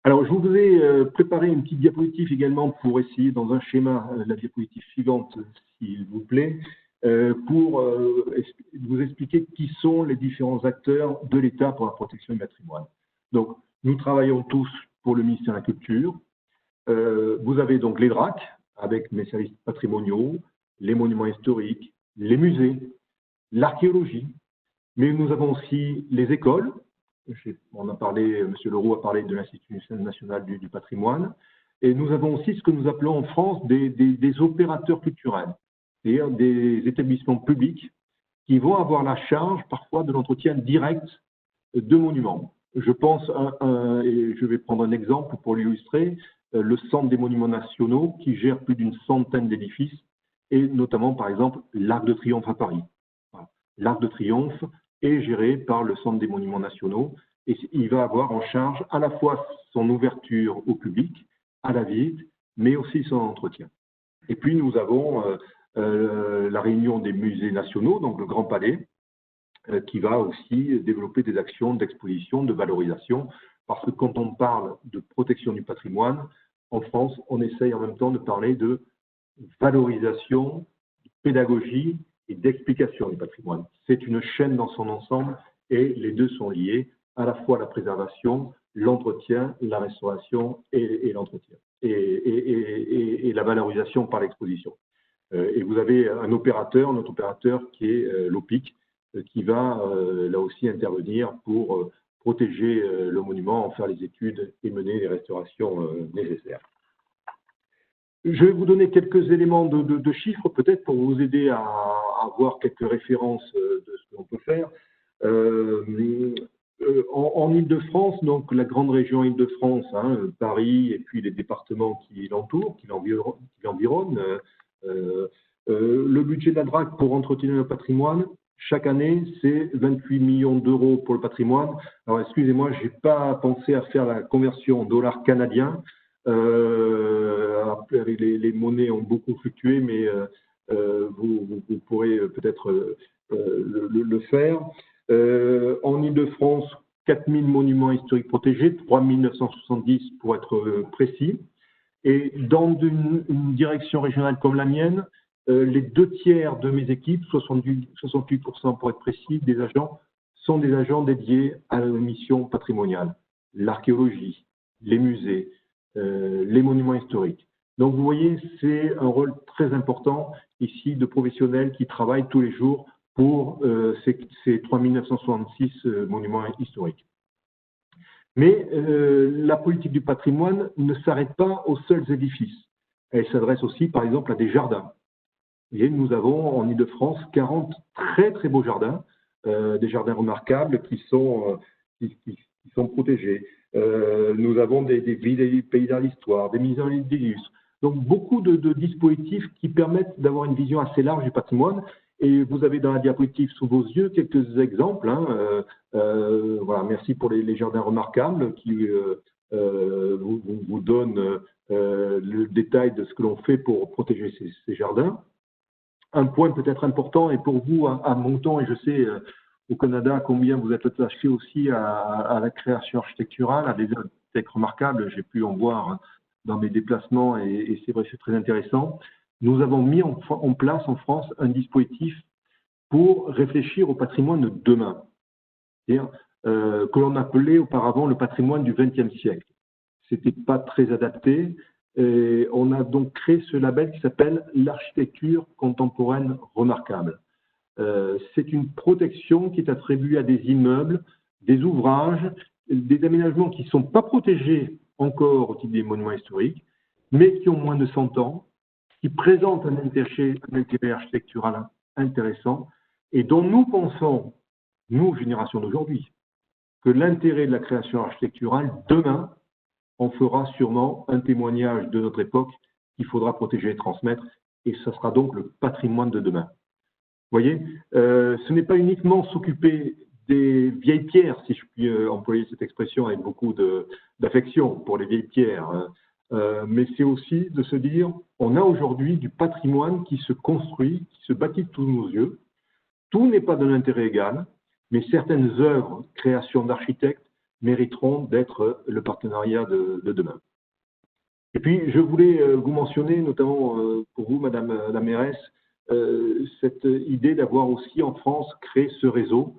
Alors, je vous ai préparé une petite diapositive également pour essayer, dans un schéma, la diapositive suivante, s'il vous plaît, pour vous expliquer qui sont les différents acteurs de l'État pour la protection du patrimoine. Donc, nous travaillons tous pour le ministère de la Culture. Vous avez donc les DRAC, avec mes services patrimoniaux, les monuments historiques, les musées, l'archéologie, mais nous avons aussi les écoles. On a parlé, M. Leroux a parlé de l'Institut national du patrimoine, et nous avons aussi ce que nous appelons en France des opérateurs culturels, c'est-à-dire des établissements publics qui vont avoir la charge parfois de l'entretien direct de monuments. Je pense, et je vais prendre un exemple pour l'illustrer, le Centre des monuments nationaux qui gère plus d'une centaine d'édifices, et notamment par exemple l'Arc de Triomphe à Paris. Voilà. L'Arc de Triomphe est géré par le Centre des monuments nationaux, et il va avoir en charge à la fois son ouverture au public, à la visite, mais aussi son entretien. Et puis nous avons la réunion des musées nationaux, donc le Grand Palais, qui va aussi développer des actions d'exposition, de valorisation, parce que quand on parle de protection du patrimoine, en France, on essaye en même temps de parler de valorisation, de pédagogie et d'explication du patrimoine. C'est une chaîne dans son ensemble, et les deux sont liés, à la fois la préservation, l'entretien, la restauration et l'entretien, et la valorisation par l'exposition. Et vous avez un opérateur, notre opérateur qui est l'OPIC, qui va là aussi intervenir pour protéger le monument, en faire les études et mener les restaurations nécessaires. Je vais vous donner quelques éléments de chiffres, peut-être pour vous aider à avoir quelques références de ce que l'on peut faire. En Île-de-France, donc la grande région Île-de-France, hein, Paris et puis les départements qui l'entourent, qui l'environnent, le budget de la DRAC pour entretenir le patrimoine, chaque année, c'est 28 millions d'euros pour le patrimoine. Alors, excusez-moi, je n'ai pas pensé à faire la conversion en dollars canadiens. Les monnaies ont beaucoup fluctué, mais vous pourrez peut-être le faire. En Île-de-France, 4000 monuments historiques protégés, 3970 pour être précis. Et dans une direction régionale comme la mienne, les 2/3 de mes équipes, 68% pour être précis, des agents, sont des agents dédiés à la mission patrimoniale, l'archéologie, les musées, les monuments historiques. Donc vous voyez, c'est un rôle très important ici de professionnels qui travaillent tous les jours pour ces 3966 monuments historiques. Mais la politique du patrimoine ne s'arrête pas aux seuls édifices. Elle s'adresse aussi, par exemple, à des jardins. Et nous avons en Île-de-France 40 très très beaux jardins, des jardins remarquables qui sont protégés. Nous avons des pays d'art d'histoire, des musées d'illustres. Donc beaucoup de dispositifs qui permettent d'avoir une vision assez large du patrimoine. Et vous avez dans la diapositive sous vos yeux quelques exemples. Hein. Voilà, merci pour les jardins remarquables qui vous donnent le détail de ce que l'on fait pour protéger ces jardins. Un point peut-être important, et pour vous à Moncton, et je sais au Canada combien vous êtes attaché aussi à la création architecturale, à des architectes remarquables, j'ai pu en voir dans mes déplacements, et c'est vrai, c'est très intéressant. Nous avons mis en place en France un dispositif pour réfléchir au patrimoine de demain, c'est-à-dire que l'on appelait auparavant le patrimoine du XXe siècle. Ce n'était pas très adapté. Et on a donc créé ce label qui s'appelle l'architecture contemporaine remarquable. C'est une protection qui est attribuée à des immeubles, des ouvrages, des aménagements qui ne sont pas protégés encore au titre des monuments historiques, mais qui ont moins de 100 ans, qui présentent un intérêt architectural intéressant et dont nous pensons, nous, génération d'aujourd'hui, que l'intérêt de la création architecturale, demain, on fera sûrement un témoignage de notre époque qu'il faudra protéger et transmettre, et ce sera donc le patrimoine de demain. Vous voyez, ce n'est pas uniquement s'occuper des vieilles pierres, si je puis employer cette expression avec beaucoup d'affection pour les vieilles pierres, mais c'est aussi de se dire, on a aujourd'hui du patrimoine qui se construit, qui se bâtit sous nos yeux. Tout n'est pas d'un intérêt égal, mais certaines œuvres, créations d'architectes, mériteront d'être le partenariat de demain. Et puis, je voulais vous mentionner, notamment pour vous, Madame la mairesse, cette idée d'avoir aussi en France créé ce réseau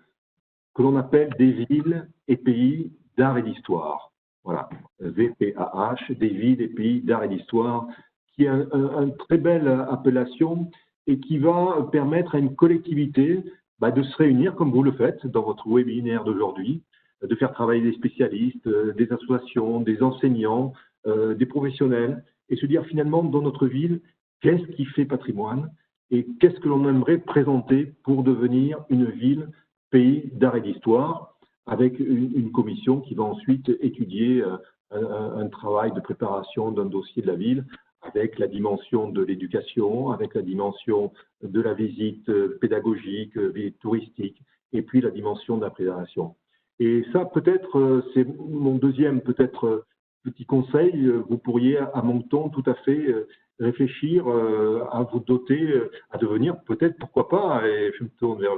que l'on appelle des villes et pays d'art et d'histoire. Voilà, VPAH, des villes et pays d'art et d'histoire, qui est une très belle appellation et qui va permettre à une collectivité de se réunir, comme vous le faites dans votre webinaire d'aujourd'hui, de faire travailler des spécialistes, des associations, des enseignants, des professionnels, et se dire finalement dans notre ville, qu'est-ce qui fait patrimoine et qu'est-ce que l'on aimerait présenter pour devenir une ville, pays d'art et d'histoire, avec une commission qui va ensuite étudier un travail de préparation d'un dossier de la ville, avec la dimension de l'éducation, avec la dimension de la visite pédagogique, visite touristique, et puis la dimension de la préservation. Et ça, peut-être, c'est mon deuxième petit conseil. Vous pourriez, à Moncton, tout à fait réfléchir à vous doter, à devenir peut-être, pourquoi pas, et je me tourne vers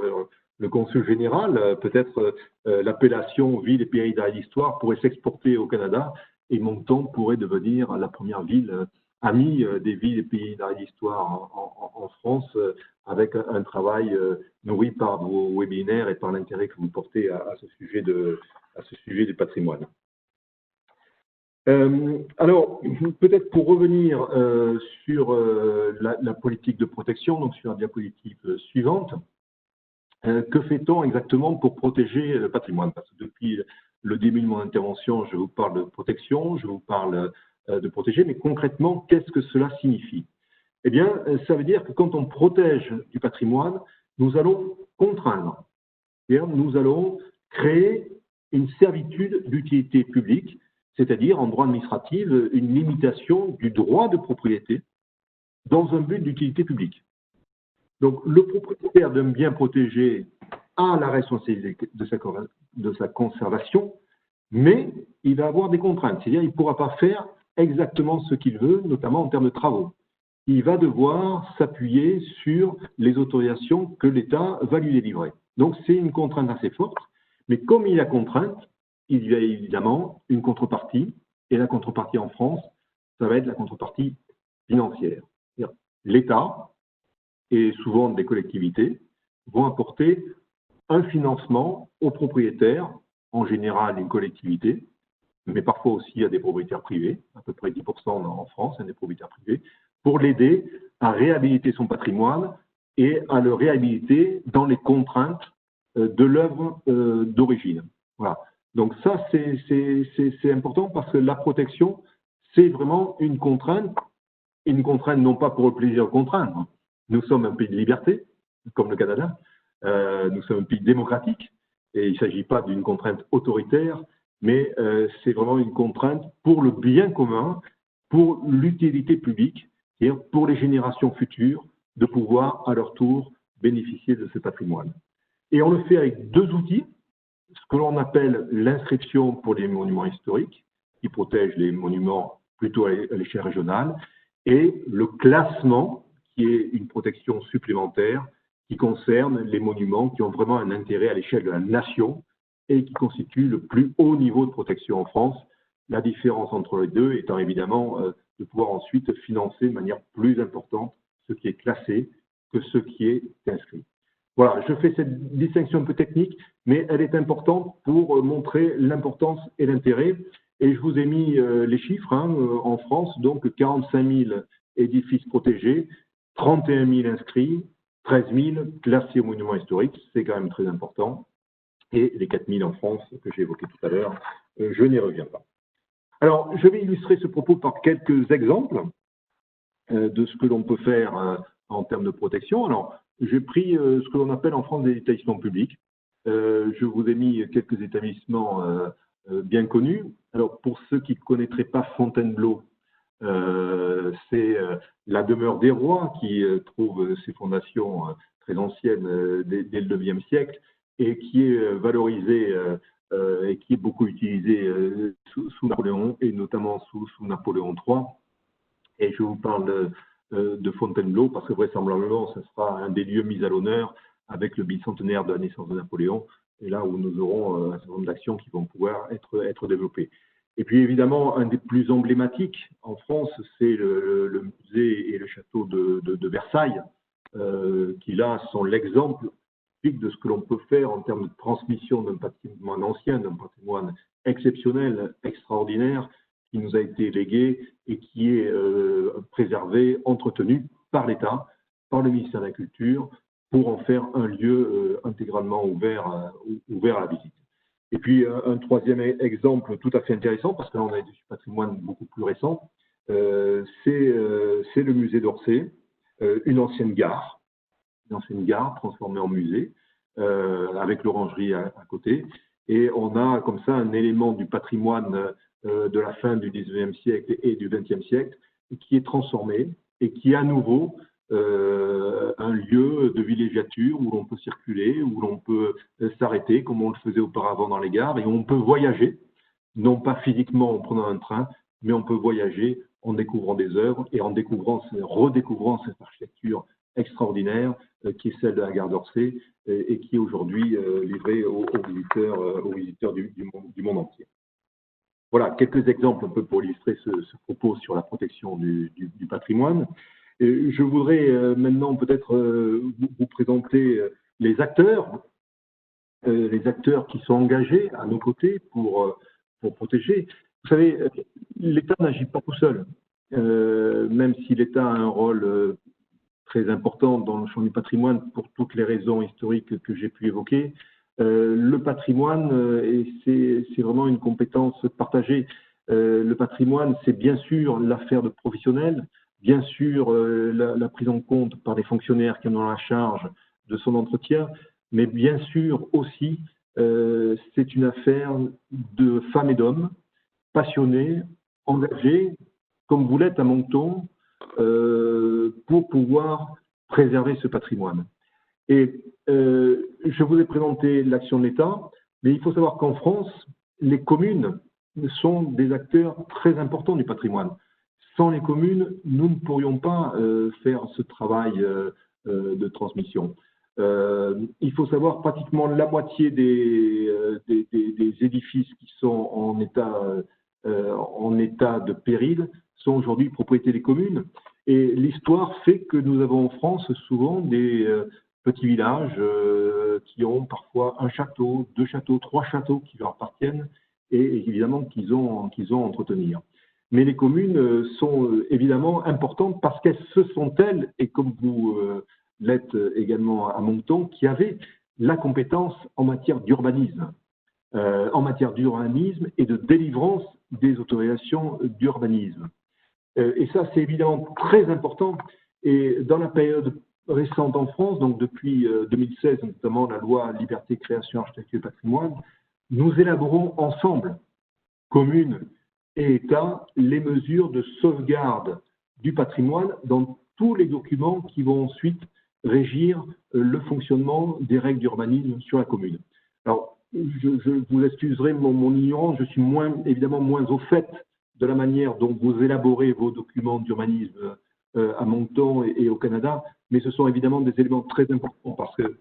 le consul général, peut-être l'appellation ville et pays d'art et d'histoire pourrait s'exporter au Canada et Moncton pourrait devenir la première ville amie des villes et pays d'art et d'histoire en France, avec un travail nourri par vos webinaires et par l'intérêt que vous portez à ce sujet du patrimoine. Alors, peut-être pour revenir sur la politique de protection, donc sur la diapositive suivante, que fait-on exactement pour protéger le patrimoine? Parce que depuis le début de mon intervention, je vous parle de protection, je vous parle de protéger, mais concrètement, qu'est-ce que cela signifie? Eh bien, ça veut dire que quand on protège du patrimoine, nous allons contraindre, c'est-à-dire nous allons créer une servitude d'utilité publique, c'est-à-dire en droit administratif, une limitation du droit de propriété dans un but d'utilité publique. Donc, le propriétaire d'un bien protégé a la responsabilité de sa conservation, mais il va avoir des contraintes, c'est-à-dire qu'il ne pourra pas faire exactement ce qu'il veut, notamment en termes de travaux. Il va devoir s'appuyer sur les autorisations que l'État va lui délivrer. Donc, c'est une contrainte assez forte, mais comme il y a contrainte, il y a évidemment une contrepartie, et la contrepartie en France, ça va être la contrepartie financière. L'État, et souvent des collectivités, vont apporter un financement aux propriétaires, en général une collectivité, mais parfois aussi à des propriétaires privés, à peu près 10% en France, des propriétaires privés, pour l'aider à réhabiliter son patrimoine et à le réhabiliter dans les contraintes de l'œuvre d'origine. Voilà. Donc ça, c'est important parce que la protection, c'est vraiment une contrainte non pas pour le plaisir de contraindre. Nous sommes un pays de liberté, comme le Canada. Nous sommes un pays démocratique et il ne s'agit pas d'une contrainte autoritaire, mais c'est vraiment une contrainte pour le bien commun, pour l'utilité publique, c'est-à-dire pour les générations futures de pouvoir à leur tour bénéficier de ce patrimoine. Et on le fait avec deux outils, ce que l'on appelle l'inscription pour les monuments historiques, qui protège les monuments plutôt à l'échelle régionale, et le classement, qui est une protection supplémentaire qui concerne les monuments qui ont vraiment un intérêt à l'échelle de la nation et qui constituent le plus haut niveau de protection en France. La différence entre les deux étant évidemment de pouvoir ensuite financer de manière plus importante ce qui est classé que ce qui est inscrit. Voilà, je fais cette distinction un peu technique, mais elle est importante pour montrer l'importance et l'intérêt. Et je vous ai mis les chiffres en France, donc 45 000 édifices protégés, 31 000 inscrits, 13 000 classés au monument historique, c'est quand même très important. Et les 4 000 en France que j'ai évoqués tout à l'heure, je n'y reviens pas. Alors, je vais illustrer ce propos par quelques exemples de ce que l'on peut faire en termes de protection. Alors, j'ai pris ce que l'on appelle en France des établissements publics. Je vous ai mis quelques établissements bien connus. Alors, pour ceux qui ne connaîtraient pas Fontainebleau, c'est la demeure des rois qui trouve ses fondations très anciennes dès le IXe siècle et qui est valorisée et qui est beaucoup utilisée sous Napoléon et notamment sous Napoléon III. Et je vous parle de Fontainebleau parce que vraisemblablement ce sera un des lieux mis à l'honneur avec le bicentenaire de la naissance de Napoléon, et là où nous aurons un certain nombre d'actions qui vont pouvoir être développées. Et puis évidemment, un des plus emblématiques en France, c'est le musée et le château de Versailles, qui là sont l'exemple typique de ce que l'on peut faire en termes de transmission d'un patrimoine ancien, d'un patrimoine exceptionnel, extraordinaire, qui nous a été légué et qui est préservé, entretenu par l'État, par le ministère de la Culture, pour en faire un lieu intégralement ouvert à la visite. Et puis, un troisième exemple tout à fait intéressant, parce que là, on a du patrimoine beaucoup plus récent, c'est le musée d'Orsay, une ancienne gare transformée en musée, avec l'orangerie à côté. Et on a comme ça un élément du patrimoine de la fin du XIXe siècle et du XXe siècle qui est transformé et qui est à nouveau un lieu de villégiature où l'on peut circuler, où l'on peut s'arrêter comme on le faisait auparavant dans les gares, et où on peut voyager, non pas physiquement en prenant un train, mais on peut voyager en découvrant des œuvres et en redécouvrant cette architecture extraordinaire qui est celle de la gare d'Orsay et qui est aujourd'hui livrée aux visiteurs du monde entier. Voilà, quelques exemples un peu pour illustrer ce propos sur la protection du patrimoine. Je voudrais maintenant peut-être vous présenter les acteurs qui sont engagés à nos côtés pour protéger. Vous savez, l'État n'agit pas tout seul, même si l'État a un rôle très important dans le champ du patrimoine pour toutes les raisons historiques que j'ai pu évoquer. Le patrimoine, c'est vraiment une compétence partagée. Le patrimoine, c'est bien sûr l'affaire de professionnels, bien sûr la prise en compte par des fonctionnaires qui en ont la charge de son entretien, mais bien sûr aussi, c'est une affaire de femmes et d'hommes passionnés, engagés, comme vous l'êtes à Moncton, pour pouvoir préserver ce patrimoine. Et je vous ai présenté l'action de l'État, mais il faut savoir qu'en France, les communes sont des acteurs très importants du patrimoine. Sans les communes, nous ne pourrions pas faire ce travail de transmission. Il faut savoir pratiquement la moitié des édifices qui sont en état de péril sont aujourd'hui propriété des communes. Et l'histoire fait que nous avons en France souvent des petits villages qui ont parfois un château, 2 châteaux, 3 châteaux qui leur appartiennent et évidemment qu'ils ont à entretenir. Mais les communes sont évidemment importantes parce qu'elles ce sont elles, et comme vous l'êtes également à Moncton, qui avaient la compétence en matière d'urbanisme. Et de délivrance des autorisations d'urbanisme. Et ça, c'est évidemment très important. Et dans la période récente en France, donc depuis 2016, notamment la loi Liberté, Création, Architecture et Patrimoine, nous élaborons ensemble, communes et État, les mesures de sauvegarde du patrimoine dans tous les documents qui vont ensuite régir le fonctionnement des règles d'urbanisme sur la commune. Alors, je vous excuserai mon ignorance, je suis évidemment moins au fait de la manière dont vous élaborez vos documents d'urbanisme à Moncton et au Canada, mais ce sont évidemment des éléments très importants parce que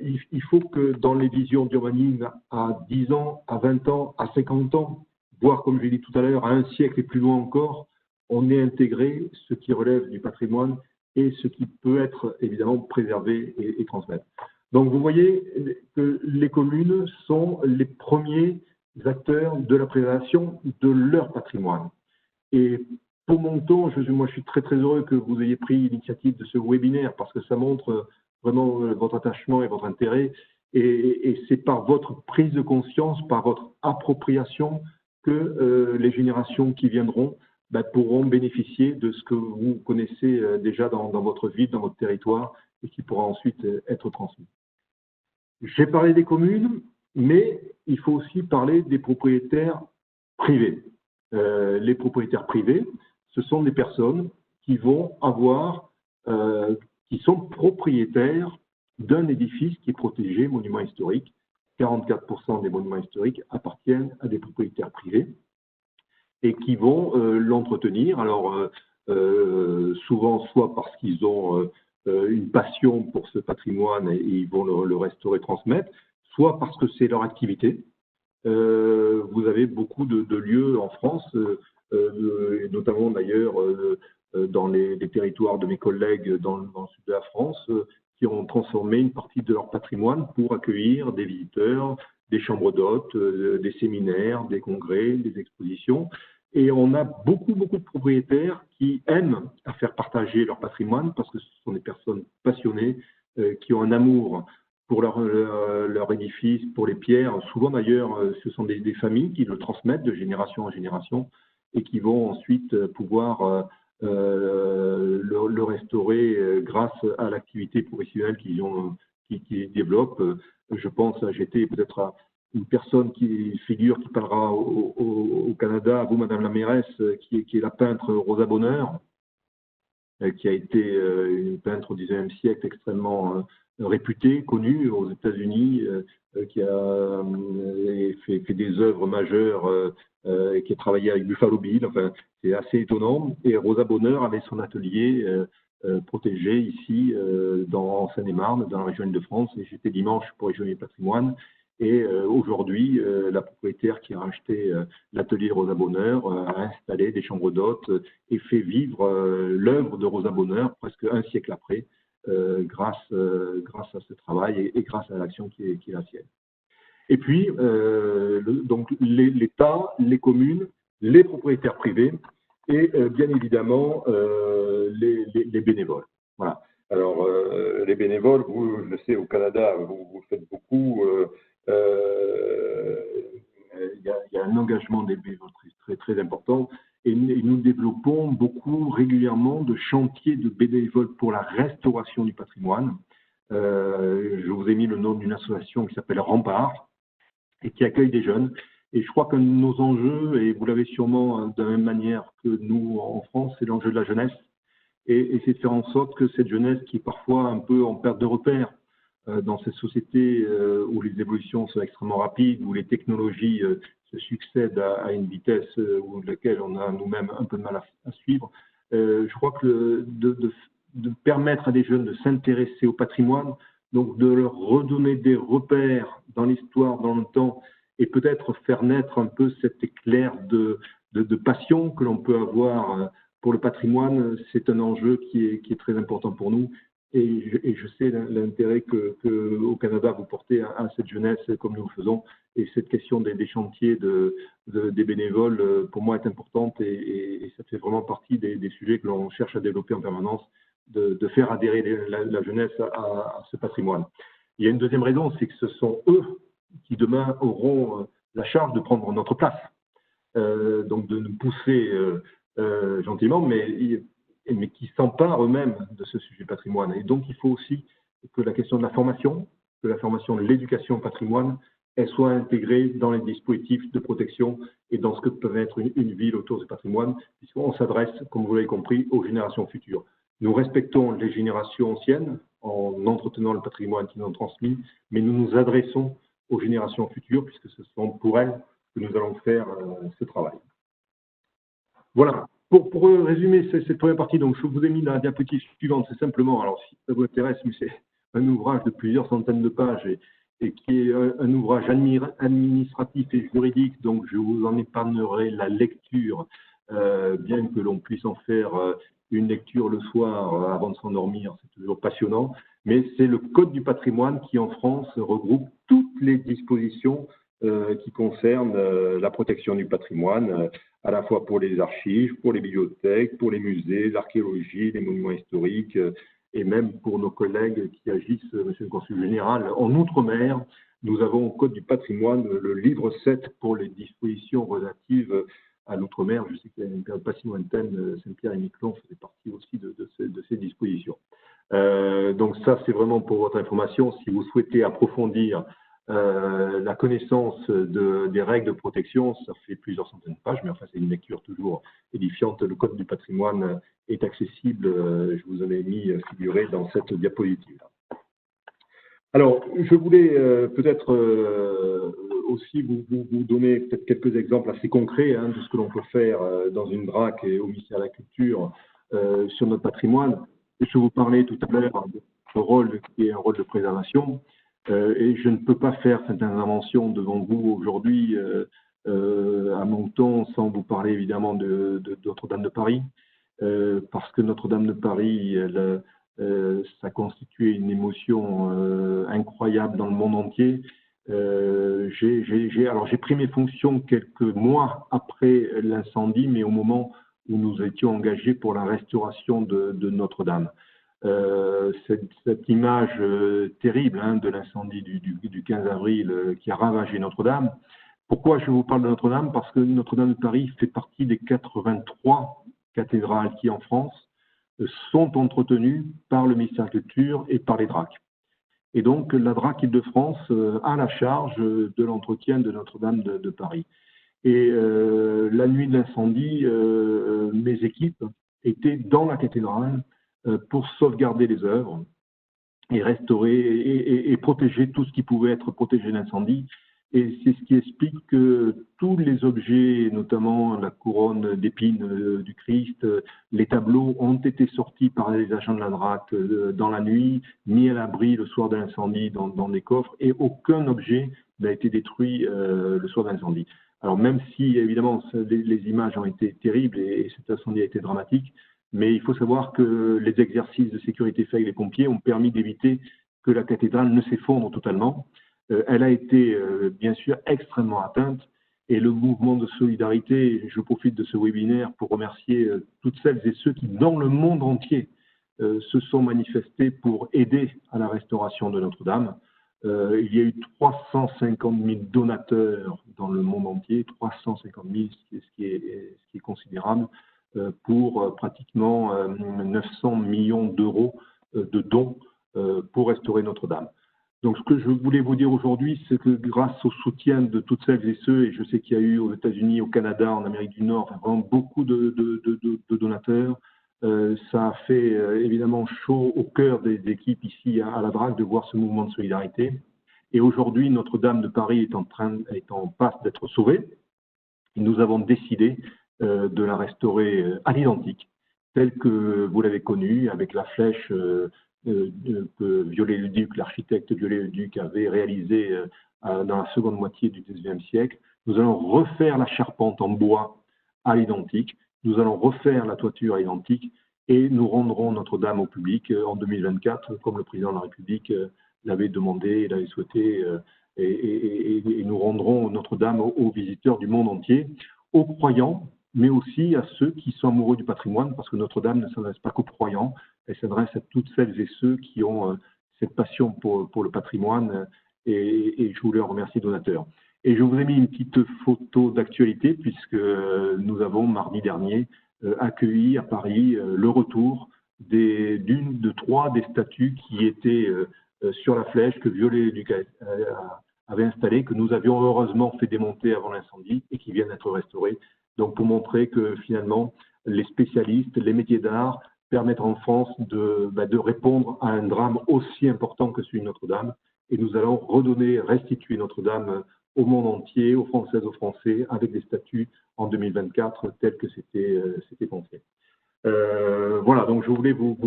il faut que dans les visions d'urbanisme à 10 ans, à 20 ans, à 50 ans, voire comme je l'ai dit tout à l'heure, à un siècle et plus loin encore, on ait intégré ce qui relève du patrimoine et ce qui peut être évidemment préservé et transmettre. Donc vous voyez que les communes sont les premiers acteurs de la préservation de leur patrimoine. Et pour Moncton, moi je suis très très heureux que vous ayez pris l'initiative de ce webinaire parce que ça montre vraiment votre attachement et votre intérêt. Et c'est par votre prise de conscience, par votre appropriation que les générations qui viendront pourront bénéficier de ce que vous connaissez déjà dans votre ville, dans votre territoire et qui pourra ensuite être transmis. J'ai parlé des communes, mais il faut aussi parler des propriétaires privés. Les propriétaires privés, ce sont des personnes qui vont qui sont propriétaires d'un édifice qui est protégé, monument historique. 44% des monuments historiques appartiennent à des propriétaires privés et qui vont l'entretenir. Alors, souvent, soit parce qu'ils ont une passion pour ce patrimoine et ils vont le restaurer, transmettre, soit parce que c'est leur activité. Vous avez beaucoup de lieux en France, et notamment d'ailleurs dans les territoires de mes collègues dans le sud de la France, qui ont transformé une partie de leur patrimoine pour accueillir des visiteurs, des chambres d'hôtes, des séminaires, des congrès, des expositions. Et on a beaucoup de propriétaires qui aiment à faire partager leur patrimoine parce que ce sont des personnes passionnées qui ont un amour pour leur édifice, pour les pierres. Souvent d'ailleurs, ce sont des familles qui le transmettent de génération en génération et qui vont ensuite pouvoir le restaurer grâce à l'activité professionnelle qu'ils développent. Je pense, j'étais peut-être à une personne qui parlera au Canada, à vous, Madame la mairesse, qui est la peintre Rosa Bonheur, qui a été une peintre au XIXe siècle extrêmement réputée, connue aux États-Unis, qui a fait des œuvres majeures et qui a travaillé avec Buffalo Bill. Enfin, c'est assez étonnant. Et Rosa Bonheur avait son atelier protégé ici, en Seine-et-Marne, dans la région Île-de-France. Et j'étais dimanche pour Région du patrimoine. Et aujourd'hui, la propriétaire qui a racheté l'atelier Rosa Bonheur a installé des chambres d'hôtes et fait vivre l'œuvre de Rosa Bonheur presque un siècle après, grâce à ce travail et grâce à l'action qui est la sienne. Et puis, donc l'État, les communes, les propriétaires privés et bien évidemment les bénévoles. Voilà. Alors, les bénévoles, vous, je sais, au Canada, vous faites beaucoup. Il y a un engagement des bénévoles très important. Et nous développons beaucoup régulièrement de chantiers de bénévoles pour la restauration du patrimoine. Je vous ai mis le nom d'une association qui s'appelle Rempart et qui accueille des jeunes. Et je crois que nos enjeux, et vous l'avez sûrement de la même manière que nous en France, c'est l'enjeu de la jeunesse. Et c'est de faire en sorte que cette jeunesse qui est parfois un peu en perte de repère dans cette société où les évolutions sont extrêmement rapides, où les technologies se succèdent à une vitesse où laquelle on a nous-mêmes un peu de mal à suivre. Je crois que de permettre à des jeunes de s'intéresser au patrimoine, donc de leur redonner des repères dans l'histoire, dans le temps, et peut-être faire naître un peu cet éclair de passion que l'on peut avoir pour le patrimoine, c'est un enjeu qui est très important pour nous. Et je sais l'intérêt que au Canada vous portez à cette jeunesse comme nous le faisons. Et cette question des chantiers des bénévoles, pour moi, est importante et ça fait vraiment partie des sujets que l'on cherche à développer en permanence, de faire adhérer la jeunesse à ce patrimoine. Il y a une deuxième raison, c'est que ce sont eux qui demain auront la charge de prendre notre place, donc de nous pousser gentiment, mais qui s'emparent eux-mêmes de ce sujet patrimoine. Et donc, il faut aussi que la question de la formation de l'éducation au patrimoine, elle soit intégrée dans les dispositifs de protection et dans ce que peut être une ville autour du patrimoine, puisqu'on s'adresse, comme vous l'avez compris, aux générations futures. Nous respectons les générations anciennes en entretenant le patrimoine qui nous ont transmis, mais nous nous adressons aux générations futures, puisque ce sont pour elles que nous allons faire ce travail. Voilà. Pour résumer cette première partie, donc je vous ai mis la diapositive suivante, c'est simplement, alors si ça vous intéresse, mais c'est un ouvrage de plusieurs centaines de pages et qui est un ouvrage administratif et juridique, donc je vous en épargnerai la lecture, bien que l'on puisse en faire une lecture le soir avant de s'endormir, c'est toujours passionnant, mais c'est le Code du patrimoine qui en France regroupe toutes les dispositions qui concernent la protection du patrimoine, à la fois pour les archives, pour les bibliothèques, pour les musées, l'archéologie, les monuments historiques, et même pour nos collègues qui agissent, monsieur le consul général, en Outre-mer. Nous avons au Code du patrimoine le livre 7 pour les dispositions relatives à l'Outre-mer. Je sais qu'il y a une période pas si lointaine, Saint-Pierre et Miquelon faisaient partie aussi de ces dispositions. Donc ça, c'est vraiment pour votre information. Si vous souhaitez approfondir la connaissance des règles de protection, ça fait plusieurs centaines de pages, mais enfin c'est une lecture toujours édifiante. Le Code du patrimoine est accessible, je vous en ai mis figuré dans cette diapositive. Alors, je voulais peut-être aussi vous donner peut-être quelques exemples assez concrets de ce que l'on peut faire dans une DRAC et au ministère de la Culture sur notre patrimoine. Je vous parlais tout à l'heure de ce rôle qui est un rôle de préservation. Et je ne peux pas faire cette intervention devant vous aujourd'hui à Moncton sans vous parler évidemment de Notre-Dame de Paris, parce que Notre-Dame de Paris, ça constituait une émotion incroyable dans le monde entier. Alors j'ai pris mes fonctions quelques mois après l'incendie, mais au moment où nous étions engagés pour la restauration de Notre-Dame. Cette image terrible de l'incendie du 15 avril qui a ravagé Notre-Dame. Pourquoi je vous parle de Notre-Dame? Parce que Notre-Dame de Paris fait partie des 83 cathédrales qui, en France, sont entretenues par le ministère de la Culture et par les DRAC. Et donc, la DRAC Île-de-France a la charge de l'entretien de Notre-Dame de Paris. Et la nuit de l'incendie, mes équipes étaient dans la cathédrale pour sauvegarder les œuvres et restaurer et protéger tout ce qui pouvait être protégé de l'incendie. Et c'est ce qui explique que tous les objets, notamment la couronne d'épines du Christ, les tableaux ont été sortis par les agents de la DRAC dans la nuit, mis à l'abri le soir de l'incendie dans des coffres, et aucun objet n'a été détruit le soir de l'incendie. Alors même si, évidemment, les images ont été terribles et cet incendie a été dramatique, mais il faut savoir que les exercices de sécurité faits avec les pompiers ont permis d'éviter que la cathédrale ne s'effondre totalement. elle a été bien sûr extrêmement atteinte. Et le mouvement de solidarité, je profite de ce webinaire pour remercier toutes celles et ceux qui, dans le monde entier, se sont manifestés pour aider à la restauration de Notre-Dame. Il y a eu 350 000 donateurs dans le monde entier, 350 000, ce qui est considérable, pour pratiquement 900 millions d'euros de dons pour restaurer Notre-Dame. Donc, ce que je voulais vous dire aujourd'hui, c'est que grâce au soutien de toutes celles et ceux, et je sais qu'il y a eu aux États-Unis, au Canada, en Amérique du Nord, enfin, vraiment beaucoup de donateurs, ça a fait évidemment chaud au cœur des équipes ici à la DRAC de voir ce mouvement de solidarité. Et aujourd'hui, Notre-Dame de Paris est en passe d'être sauvée. Et nous avons décidé de la restaurer à l'identique, telle que vous l'avez connue, avec la flèche que Viollet-le-Duc, l'architecte Viollet-le-Duc, avait réalisée dans la seconde moitié du XIXe siècle. Nous allons refaire la charpente en bois à l'identique, nous allons refaire la toiture à l'identique et nous rendrons Notre-Dame au public en 2024, comme le président de la République l'avait demandé, l'avait souhaité, et nous rendrons Notre-Dame aux visiteurs du monde entier, aux croyants, mais aussi à ceux qui sont amoureux du patrimoine, parce que Notre-Dame ne s'adresse pas qu'aux croyants, elle s'adresse à toutes celles et ceux qui ont cette passion pour le patrimoine, et je voulais en remercier donateurs. Et je vous ai mis une petite photo d'actualité, puisque nous avons, mardi dernier, accueilli à Paris le retour d'une de trois des statues qui étaient sur la flèche que Viollet-le-Duc avait installée, que nous avions heureusement fait démonter avant l'incendie et qui viennent d'être restaurées. Donc, pour montrer que finalement, les spécialistes, les métiers d'art permettent en France de répondre à un drame aussi important que celui de Notre-Dame. Et nous allons restituer Notre-Dame au monde entier, aux Françaises, aux Français, avec des statuts en 2024 tels que c'était pensé. Voilà, donc je voulais vous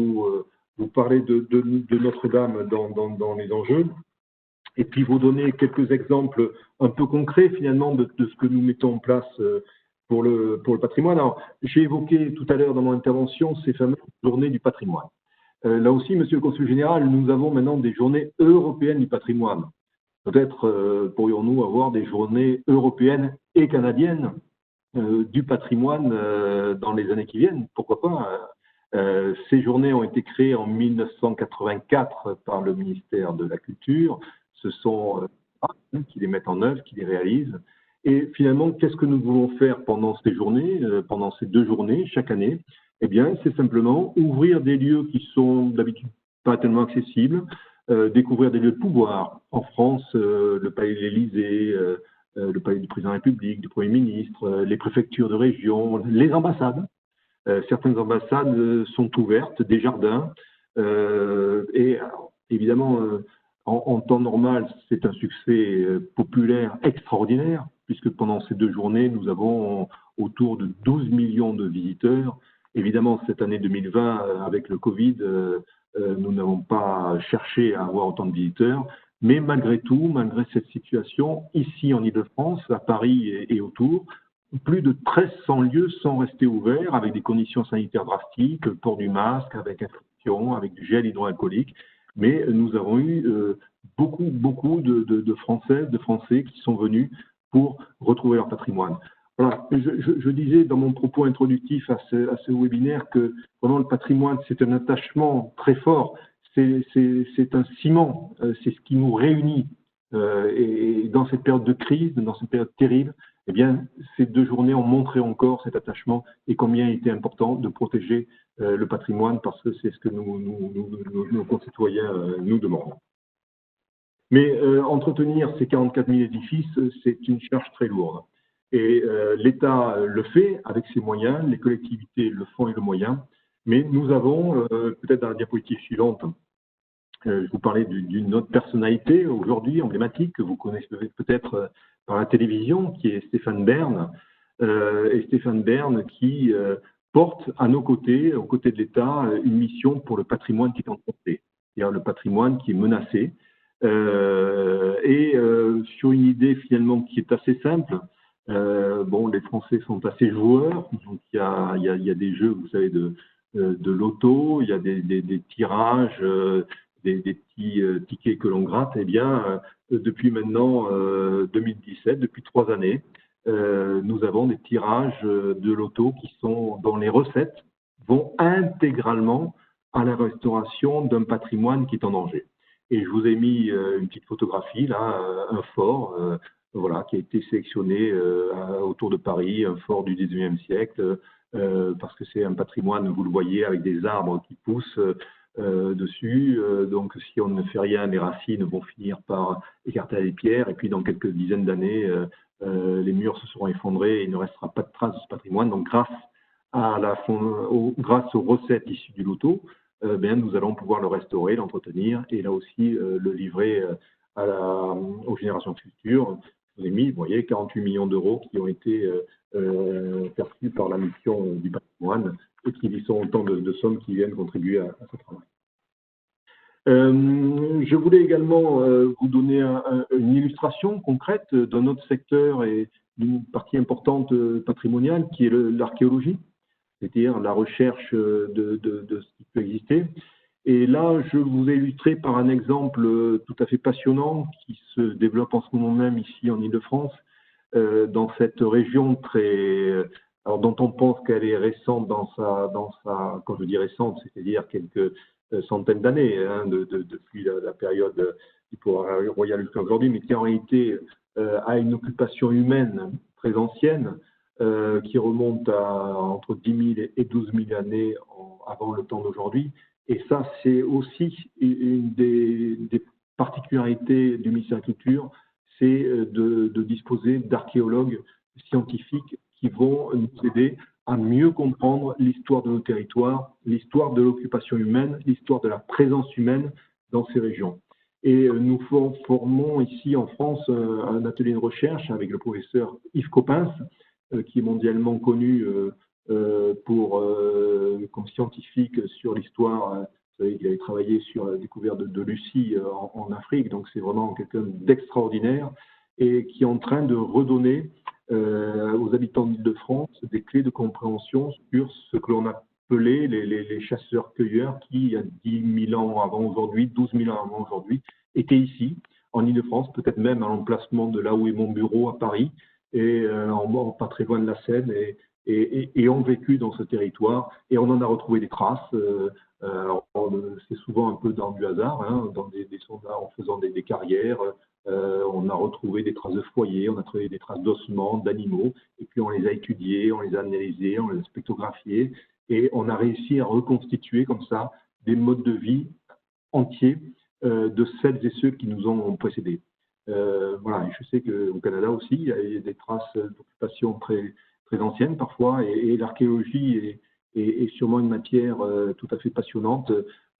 parler de Notre-Dame dans les enjeux, et puis vous donner quelques exemples un peu concrets finalement de ce que nous mettons en place pour le patrimoine. Alors, j'ai évoqué tout à l'heure dans mon intervention ces fameuses journées du patrimoine. Là aussi, Monsieur le Consul Général, nous avons maintenant des journées européennes du patrimoine. Peut-être pourrions-nous avoir des journées européennes et canadiennes du patrimoine dans les années qui viennent. Pourquoi pas ces journées ont été créées en 1984 par le ministère de la Culture. Ce sont qui les mettent en œuvre, qui les réalisent. Et finalement, qu'est-ce que nous voulons faire pendant ces journées, pendant ces 2 journées, chaque année? Eh bien, c'est simplement ouvrir des lieux qui sont d'habitude pas tellement accessibles, découvrir des lieux de pouvoir. En France, le Palais de l'Élysée, le Palais du Président de la République, du Premier ministre, les préfectures de région, les ambassades. Certaines ambassades sont ouvertes, des jardins. Et évidemment, en temps normal, c'est un succès populaire extraordinaire, puisque pendant ces 2 journées, nous avons autour de 12 millions de visiteurs. Évidemment, cette année 2020, avec le Covid, nous n'avons pas cherché à avoir autant de visiteurs, mais malgré tout, malgré cette situation, ici en Île-de-France, à Paris et autour, plus de 1300 lieux sont restés ouverts avec des conditions sanitaires drastiques, le port du masque, avec infection, avec du gel hydroalcoolique. Mais nous avons eu beaucoup de Françaises, de Français qui sont venus pour retrouver leur patrimoine. Voilà. Je disais dans mon propos introductif à ce webinaire que vraiment le patrimoine, c'est un attachement très fort, c'est un ciment, c'est ce qui nous réunit. Et dans cette période de crise, dans cette période terrible, eh bien, ces 2 journées ont montré encore cet attachement et combien il était important de protéger le patrimoine, parce que c'est ce que nos concitoyens nous demandent. Mais entretenir ces 44 000 édifices, c'est une charge très lourde. Et l'État le fait avec ses moyens, les collectivités le font et le moyen, mais nous avons, peut-être dans la diapositive suivante, je vous parlais d'une autre personnalité aujourd'hui emblématique que vous connaissez peut-être par la télévision, qui est Stéphane Bern, et Stéphane Bern qui porte à nos côtés, aux côtés de l'État, une mission pour le patrimoine qui est en danger, c'est-à-dire le patrimoine qui est menacé, sur une idée finalement qui est assez simple. Les Français sont assez joueurs, donc il y a des jeux, vous savez, de loto, il y a des tirages, des petits tickets que l'on gratte, eh bien, depuis maintenant 2017, depuis 3 années, nous avons des tirages de loto dont les recettes vont intégralement à la restauration d'un patrimoine qui est en danger. Et je vous ai mis une petite photographie, là, un fort, voilà, qui a été sélectionné autour de Paris, un fort du 19e siècle, parce que c'est un patrimoine, vous le voyez, avec des arbres qui poussent dessus. Donc, si on ne fait rien, les racines vont finir par écarter les pierres, et puis dans quelques dizaines d'années, les murs se seront effondrés et il ne restera pas de traces de ce patrimoine. Donc, grâce aux recettes issues du loto, nous allons pouvoir le restaurer, l'entretenir et là aussi le livrer aux générations futures. Je vous ai mis, vous voyez, 48 millions d'euros qui ont été perçus par la mission du patrimoine et qui sont autant de sommes qui viennent contribuer à ce travail. Je voulais également vous donner une illustration concrète d'un autre secteur et d'une partie importante patrimoniale qui est l'archéologie, c'est-à-dire la recherche de ce qui peut exister. Et là, je vous ai illustré par un exemple tout à fait passionnant qui se développe en ce moment même ici en Île-de-France, dans cette région dont on pense qu'elle est récente quand je dis récente, c'est-à-dire quelques centaines d'années, hein, depuis la période du pouvoir royal jusqu'à aujourd'hui, mais qui en réalité a une occupation humaine très ancienne, qui remonte à entre 10 000 et 12 000 années avant le temps d'aujourd'hui. Et ça, c'est aussi une des particularités du ministère de la Culture, c'est de disposer d'archéologues scientifiques qui vont nous aider à mieux comprendre l'histoire de nos territoires, l'histoire de l'occupation humaine, l'histoire de la présence humaine dans ces régions. Et nous formons ici en France un atelier de recherche avec le professeur Yves Coppens, qui est mondialement connu comme scientifique sur l'histoire. Vous savez qu'il avait travaillé sur la découverte de Lucie en Afrique, donc c'est vraiment quelqu'un d'extraordinaire et qui est en train de redonner aux habitants d'Île-de-France des clés de compréhension sur ce que l'on appelait les chasseurs-cueilleurs qui, il y a 10 000 ans avant aujourd'hui, 12 000 ans avant aujourd'hui, étaient ici, en Île-de-France, peut-être même à l'emplacement de là où est mon bureau à Paris, et pas très loin de la Seine, et ont vécu dans ce territoire, et on en a retrouvé des traces. C'est souvent un peu dans du hasard, hein, dans des sondages, en faisant des carrières. On a retrouvé des traces de foyers, on a trouvé des traces d'ossements, d'animaux, et puis on les a étudiés, on les a analysés, on les a spectrographiés, et on a réussi à reconstituer comme ça des modes de vie entiers de celles et ceux qui nous ont précédés. Voilà, et je sais qu'au Canada aussi, il y a des traces d'occupation très, très anciennes parfois, et l'archéologie est sûrement une matière tout à fait passionnante,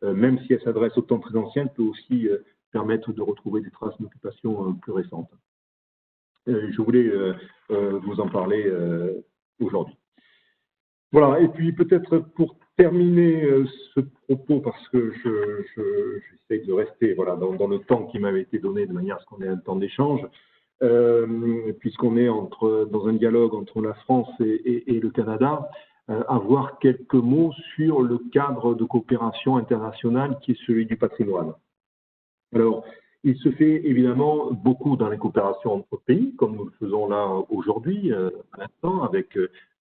même si elle s'adresse aux temps très anciens, peut aussi permettre de retrouver des traces d'occupation plus récentes. Je voulais vous en parler aujourd'hui. Voilà, et puis peut-être pour terminer ce propos, parce que j'essaie de rester voilà, dans le temps qui m'avait été donné de manière à ce qu'on ait un temps d'échange, puisqu'on est dans un dialogue entre la France et le Canada, avoir quelques mots sur le cadre de coopération internationale qui est celui du patrimoine. Alors, il se fait évidemment beaucoup dans les coopérations entre pays, comme nous le faisons là aujourd'hui, à l'instant, avec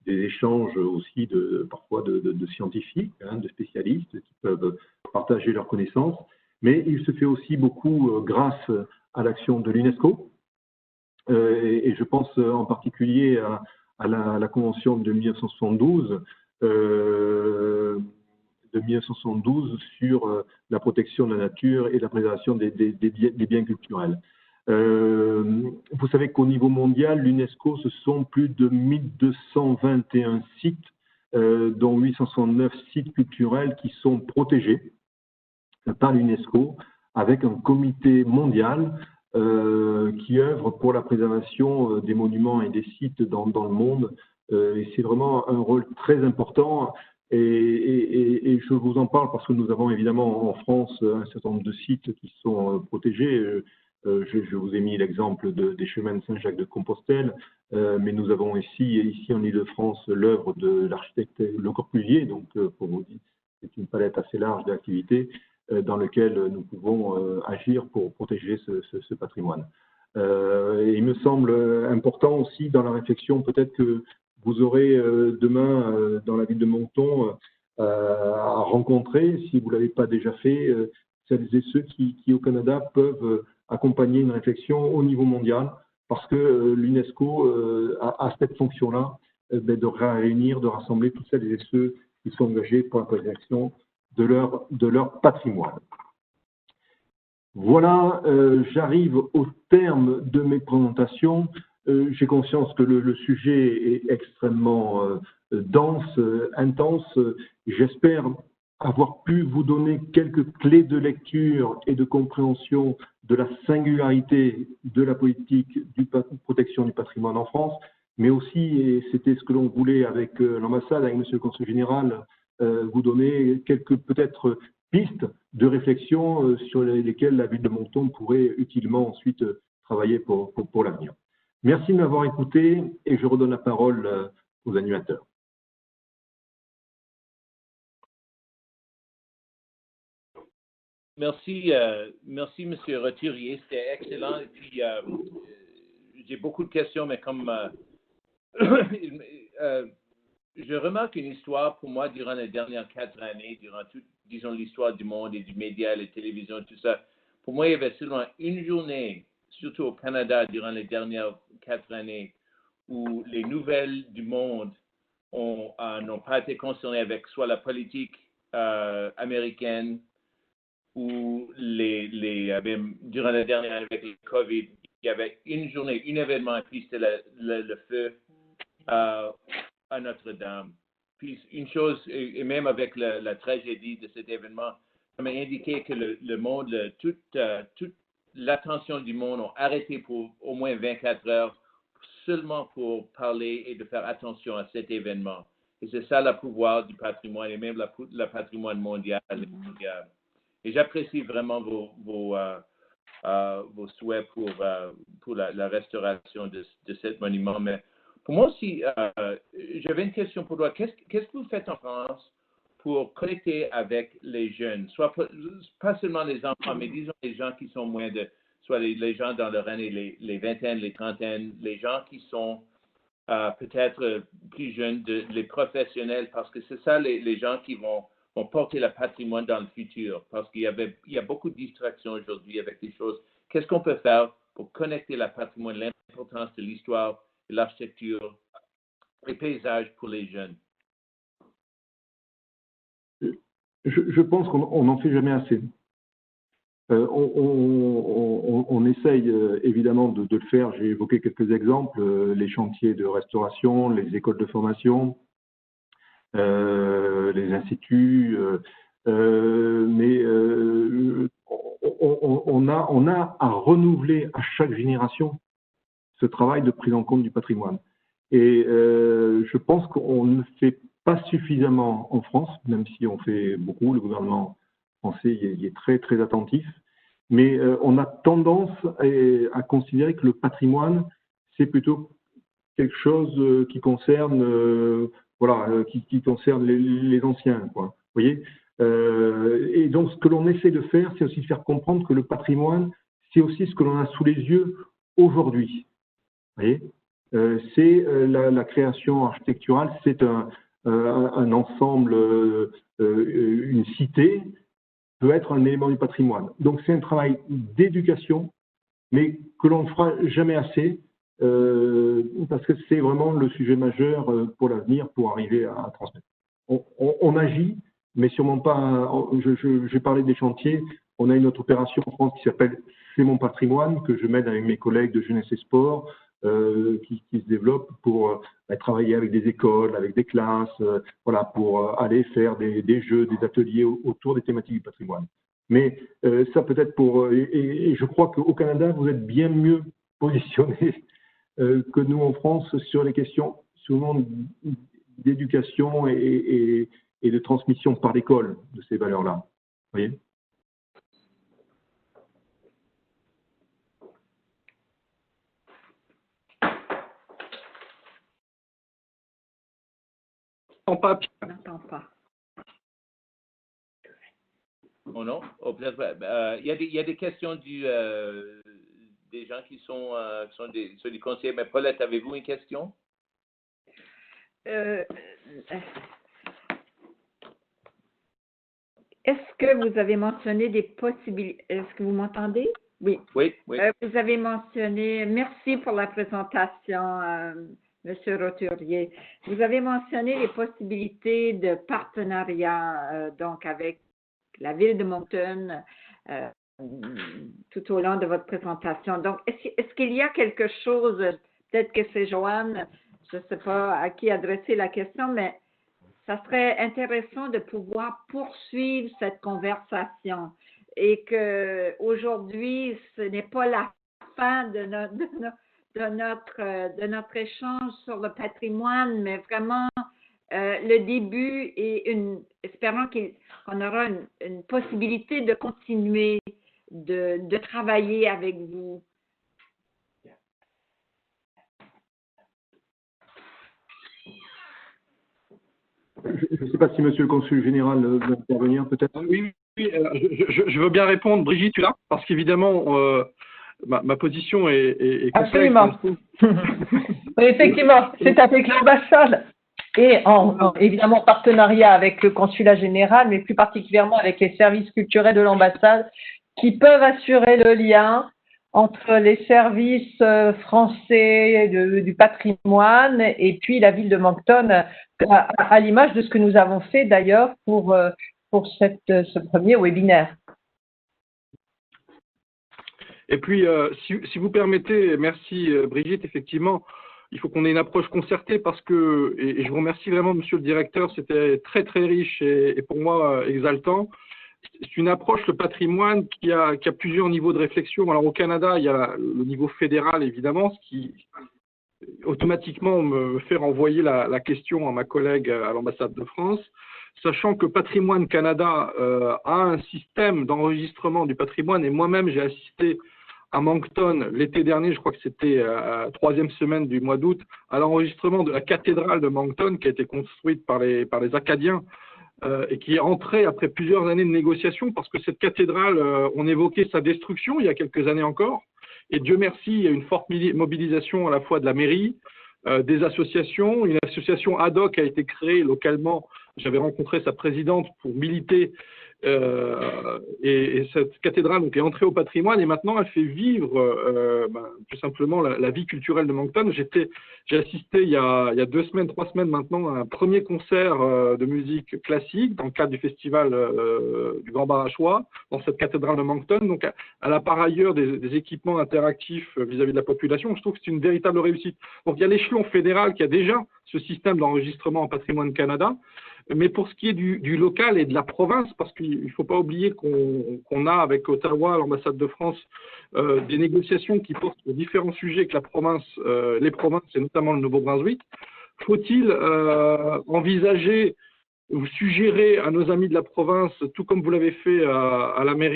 des échanges aussi parfois de scientifiques, hein, de spécialistes qui peuvent partager leurs connaissances, mais il se fait aussi beaucoup grâce à l'action de l'UNESCO, et je pense en particulier à la Convention de 1972, sur la protection de la nature et la préservation des biens culturels. Vous savez qu'au niveau mondial, l'UNESCO, ce sont plus de 1221 sites, dont 869 sites culturels qui sont protégés par l'UNESCO, avec un comité mondial qui œuvre pour la préservation des monuments et des sites dans le monde. Et c'est vraiment un rôle très important. Et je vous en parle parce que nous avons évidemment en France un certain nombre de sites qui sont protégés. Je vous ai mis l'exemple des chemins de Saint-Jacques-de-Compostelle, mais nous avons ici en Île-de-France l'œuvre de l'architecte Le Corbusier, donc pour vous dire, c'est une palette assez large d'activités. dans lequel nous pouvons agir pour protéger ce patrimoine. Et il me semble important aussi dans la réflexion, peut-être que vous aurez demain dans la ville de Moncton à rencontrer, si vous ne l'avez pas déjà fait, celles et ceux qui au Canada peuvent accompagner une réflexion au niveau mondial, parce que l'UNESCO a cette fonction-là de réunir, de rassembler toutes celles et ceux qui sont engagés pour la protection de leur patrimoine. Voilà, j'arrive au terme de mes présentations. J'ai conscience que le sujet est extrêmement dense, intense. J'espère avoir pu vous donner quelques clés de lecture et de compréhension de la singularité de la politique de protection du patrimoine en France, mais aussi, et c'était ce que l'on voulait avec l'ambassade, avec Monsieur le Consul général, vous donner quelques peut-être pistes de réflexion sur lesquelles la ville de Moncton pourrait utilement ensuite travailler pour l'avenir. Merci de m'avoir écouté et je redonne la parole aux animateurs. Merci, merci Monsieur Roturier, c'était excellent. Et puis, j'ai beaucoup de questions, mais comme je remarque une histoire pour moi durant les dernières 4 années, durant toute, disons, l'histoire du monde et du média, les télévisions, tout ça. Pour moi, il y avait seulement une journée, surtout au Canada, durant les dernières 4 années, où les nouvelles du monde n'ont pas été concernées avec soit la politique américaine ou durant la dernière année avec le COVID, il y avait une journée, un événement, et puis c'était le feu à Notre-Dame. Puis une chose, et même avec la tragédie de cet événement, ça m'a indiqué que le monde, toute l'attention du monde ont arrêté pour au moins 24 heures seulement pour parler et de faire attention à cet événement. Et c'est ça le pouvoir du patrimoine et même le patrimoine mondial. Et j'apprécie vraiment vos souhaits pour la restauration de ce monument. Mais pour moi aussi, j'avais une question pour toi. Qu'est-ce que vous faites en France pour connecter avec les jeunes, soit pas seulement les enfants, mais disons les gens qui sont moins de, soit les gens dans leur année, les vingtaines, les trentaines, les gens qui sont peut-être plus jeunes, les professionnels, parce que c'est ça les gens qui vont porter le patrimoine dans le futur, parce qu'il y a beaucoup de distractions aujourd'hui avec des choses. Qu'est-ce qu'on peut faire pour connecter le patrimoine, l'importance de l'histoire, de l'architecture, les paysages pour les jeunes? Je pense qu'on n'en fait jamais assez. On essaye évidemment de le faire. J'ai évoqué quelques exemples, les chantiers de restauration, les écoles de formation, les instituts, mais on a à renouveler à chaque génération ce travail de prise en compte du patrimoine. Et je pense qu'on ne fait pas suffisamment en France, même si on fait beaucoup, le gouvernement français y est très très attentif, mais on a tendance à considérer que le patrimoine, c'est plutôt quelque chose qui concerne qui concerne les anciens, quoi. Vous voyez, et donc ce que l'on essaie de faire, c'est aussi de faire comprendre que le patrimoine, c'est aussi ce que l'on a sous les yeux aujourd'hui. Vous voyez, c'est la création architecturale, c'est un ensemble, une cité peut être un élément du patrimoine. Donc c'est un travail d'éducation, mais que l'on ne fera jamais assez, parce que c'est vraiment le sujet majeur pour l'avenir, pour arriver à transmettre. On agit, mais sûrement pas. J'ai parlé des chantiers. On a une autre opération en France qui s'appelle C'est mon patrimoine, que je mène avec mes collègues de Jeunesse et Sport, qui se développe pour travailler avec des écoles, avec des classes, pour aller faire des jeux, des ateliers autour des thématiques du patrimoine. Mais ça peut-être et je crois qu'au Canada, vous êtes bien mieux positionnés que nous en France sur les questions souvent d'éducation et de transmission par l'école de ces valeurs-là. Vous voyez ? On n'entend pas. On n'entend pas. Oh non? Oh, peut-être, il y a des questions des gens qui sont des conseillers. Mais Paulette, avez-vous une question? Est-ce que vous avez mentionné des possibilités? Est-ce que vous m'entendez? Oui. Oui, oui. Vous avez mentionné, merci pour la présentation, Monsieur Roturier. Vous avez mentionné les possibilités de partenariat donc avec la ville de Moncton tout au long de votre présentation. Donc, est-ce qu'il y a quelque chose, peut-être que c'est Joanne, je ne sais pas à qui adresser la question, mais ça serait intéressant de pouvoir poursuivre cette conversation et que aujourd'hui, ce n'est pas la fin de notre échange sur le patrimoine, mais vraiment le début et espérant qu'on aura une possibilité de continuer de travailler avec vous. Je ne sais pas si Monsieur le Consul général veut intervenir, peut-être. Oui, je veux bien répondre. Brigitte, tu es là? Parce qu'évidemment, ma position est complexe. Absolument. Oui, effectivement, c'est avec l'ambassade et évidemment en partenariat avec le consulat général, mais plus particulièrement avec les services culturels de l'ambassade qui peuvent assurer le lien entre les services français du patrimoine et puis la ville de Moncton, à l'image de ce que nous avons fait d'ailleurs pour ce premier webinaire. Et puis, si vous permettez, merci Brigitte, effectivement, il faut qu'on ait une approche concertée parce que, et je vous remercie vraiment, monsieur le directeur, c'était très très riche et pour moi exaltant. C'est une approche, le patrimoine, qui a plusieurs niveaux de réflexion. Alors au Canada, il y a le niveau fédéral, évidemment, ce qui automatiquement me fait renvoyer la question à ma collègue à l'ambassade de France, sachant que Patrimoine Canada a un système d'enregistrement du patrimoine, et moi-même j'ai assisté à Moncton l'été dernier, je crois que c'était la troisième semaine du mois d'août, à l'enregistrement de la cathédrale de Moncton qui a été construite par les Acadiens et qui est entrée après plusieurs années de négociations parce que cette cathédrale, on évoquait sa destruction il y a quelques années encore, et Dieu merci, il y a une forte mobilisation à la fois de la mairie, des associations, une association ad hoc a été créée localement, j'avais rencontré sa présidente pour militer et cette cathédrale donc, est entrée au patrimoine et maintenant elle fait vivre tout simplement la vie culturelle de Moncton. J'ai assisté il y a 3 semaines maintenant à un premier concert de musique classique dans le cadre du festival du Grand Barachois dans cette cathédrale de Moncton. Donc elle a par ailleurs des équipements interactifs vis-à-vis de la population. Je trouve que c'est une véritable réussite. Donc il y a l'échelon fédéral qui a déjà ce système d'enregistrement en patrimoine Canada. Mais pour ce qui est du local et de la province, parce qu'il ne faut pas oublier qu'on a avec Ottawa, l'ambassade de France, des négociations qui portent sur différents sujets que les provinces et notamment le Nouveau-Brunswick, faut-il envisager ou suggérer à nos amis de la province, tout comme vous l'avez fait à la maire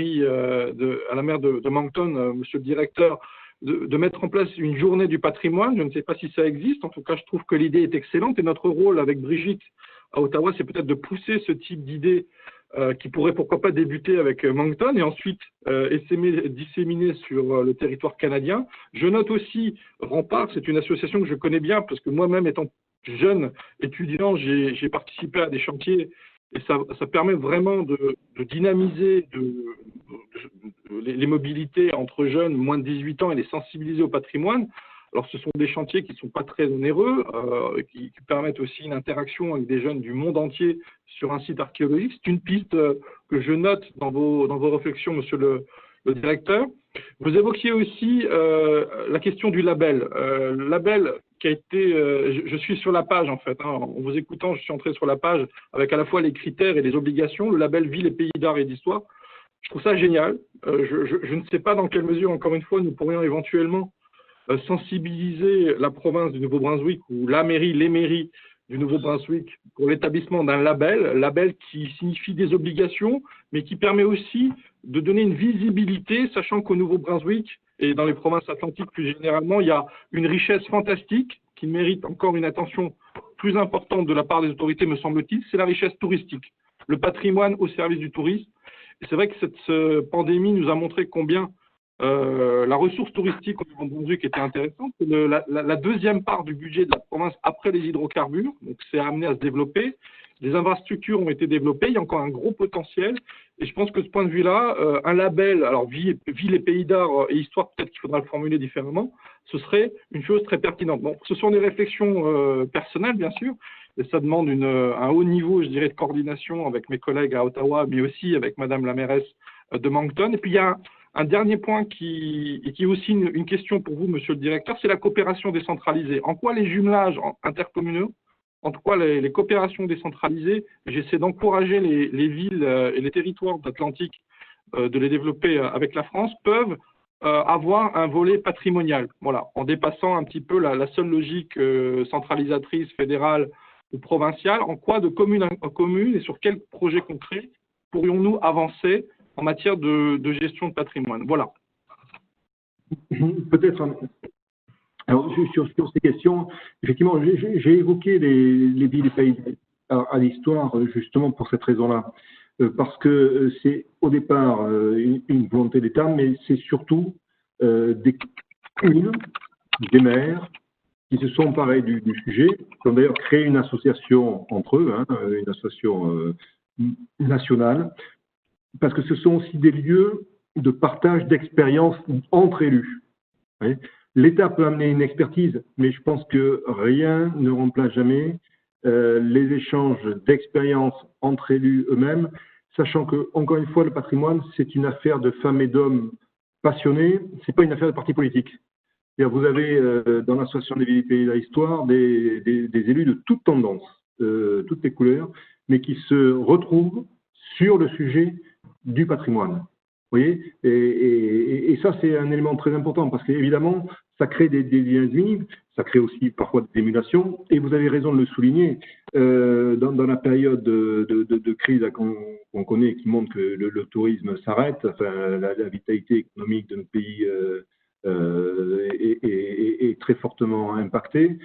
de Moncton, monsieur le directeur, de mettre en place une journée du patrimoine? Je ne sais pas si ça existe. En tout cas, je trouve que l'idée est excellente et notre rôle avec Brigitte à Ottawa, c'est peut-être de pousser ce type d'idée qui pourrait pourquoi pas débuter avec Moncton et ensuite disséminer sur le territoire canadien. Je note aussi Rempart, c'est une association que je connais bien parce que moi-même étant jeune étudiant, j'ai participé à des chantiers et ça permet vraiment de dynamiser les mobilités entre jeunes, moins de 18 ans et les sensibiliser au patrimoine. Alors, ce sont des chantiers qui ne sont pas très onéreux, qui permettent aussi une interaction avec des jeunes du monde entier sur un site archéologique. C'est une piste que je note dans vos réflexions, monsieur le directeur. Vous évoquiez aussi la question du label. Le label qui a été… je suis sur la page, en fait. Hein, en vous écoutant, je suis entré sur la page avec à la fois les critères et les obligations. Le label Ville et Pays d'Art et d'Histoire. Je trouve ça génial. Je ne sais pas dans quelle mesure, encore une fois, nous pourrions éventuellement sensibiliser la province du Nouveau-Brunswick ou la mairie, les mairies du Nouveau-Brunswick pour l'établissement d'un label qui signifie des obligations, mais qui permet aussi de donner une visibilité, sachant qu'au Nouveau-Brunswick et dans les provinces atlantiques plus généralement, il y a une richesse fantastique qui mérite encore une attention plus importante de la part des autorités, me semble-t-il, c'est la richesse touristique, le patrimoine au service du tourisme. Et c'est vrai que cette pandémie nous a montré combien la ressource touristique au Nouveau-Brunswick était intéressante. C'est la deuxième part du budget de la province après les hydrocarbures, donc c'est amené à se développer. Les infrastructures ont été développées, il y a encore un gros potentiel. Et je pense que de ce point de vue-là, un label, alors ville et pays d'art et histoire, peut-être qu'il faudra le formuler différemment, ce serait une chose très pertinente. Bon, ce sont des réflexions personnelles, bien sûr, et ça demande un haut niveau, je dirais, de coordination avec mes collègues à Ottawa, mais aussi avec Madame la mairesse de Moncton. Et puis, il y a un dernier point qui est aussi une question pour vous, Monsieur le Directeur, c'est la coopération décentralisée. En quoi les jumelages intercommunaux, en quoi les coopérations décentralisées, j'essaie d'encourager les villes et les territoires d'Atlantique de les développer avec la France, peuvent avoir un volet patrimonial, voilà, en dépassant un petit peu la seule logique centralisatrice, fédérale ou provinciale. En quoi de commune en commune et sur quels projets concrets pourrions-nous avancer en matière de gestion de patrimoine? Voilà. Peut-être. Alors, sur ces questions, effectivement, j'ai évoqué les villes et pays à l'histoire justement pour cette raison-là. Parce que c'est au départ une volonté d'État, mais c'est surtout des communes, des maires qui se sont emparés du sujet, qui ont d'ailleurs créé une association entre eux, une association nationale, parce que ce sont aussi des lieux de partage d'expériences entre élus. L'État peut amener une expertise, mais je pense que rien ne remplace jamais les échanges d'expériences entre élus eux-mêmes, sachant que, encore une fois, le patrimoine, c'est une affaire de femmes et d'hommes passionnés, c'est pas une affaire de parti politique. Vous avez dans l'association des villes et pays de l'histoire des élus de toutes tendances, toutes les couleurs, mais qui se retrouvent sur le sujet du patrimoine. Vous voyez, et ça, c'est un élément très important parce qu'évidemment, ça crée des liens unis, ça crée aussi parfois des émulations. Et vous avez raison de le souligner, dans la période de crise qu'on connaît, qui montre que le tourisme s'arrête, enfin, la vitalité économique de notre pays est très fortement impactée.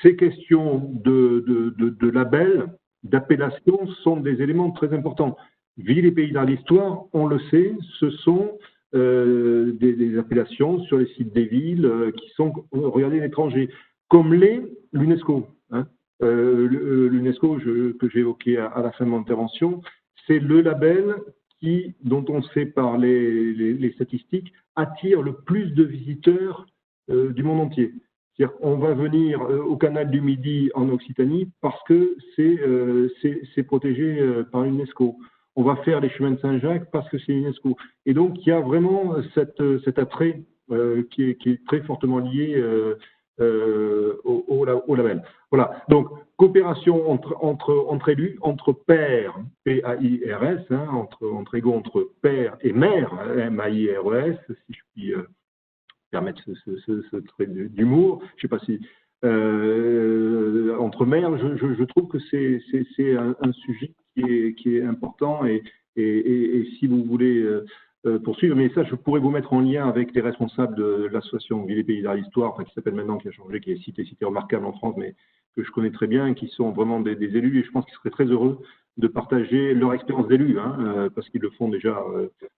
Ces questions de labels, d'appellation sont des éléments très importants. Villes et pays dans l'histoire, on le sait, ce sont des appellations sur les sites des villes qui sont regardées à l'étranger, comme l'est l'UNESCO. L'UNESCO que j'ai évoqué à la fin de mon intervention, c'est le label dont on sait par les statistiques, attire le plus de visiteurs du monde entier. C'est-à-dire on va venir au canal du Midi en Occitanie parce que c'est protégé par l'UNESCO. On va faire les chemins de Saint-Jacques parce que c'est l'UNESCO. Et donc, il y a vraiment cet attrait qui est très fortement lié au label. Voilà. Donc, coopération entre élus, entre pairs, P-A-I-R-S, entre égaux, entre pairs et maires, M-A-I-R-E-S, si je puis permettre ce trait d'humour. Je ne sais pas si... entre maires, je trouve que c'est un sujet qui est important et si vous voulez poursuivre, mais ça je pourrais vous mettre en lien avec les responsables de l'association Villes et Pays d'Art l'Histoire, qui s'appelle maintenant, qui a changé, qui est Cité remarquable en France, mais que je connais très bien, qui sont vraiment des élus et je pense qu'ils seraient très heureux de partager leur expérience d'élus, parce qu'ils le font déjà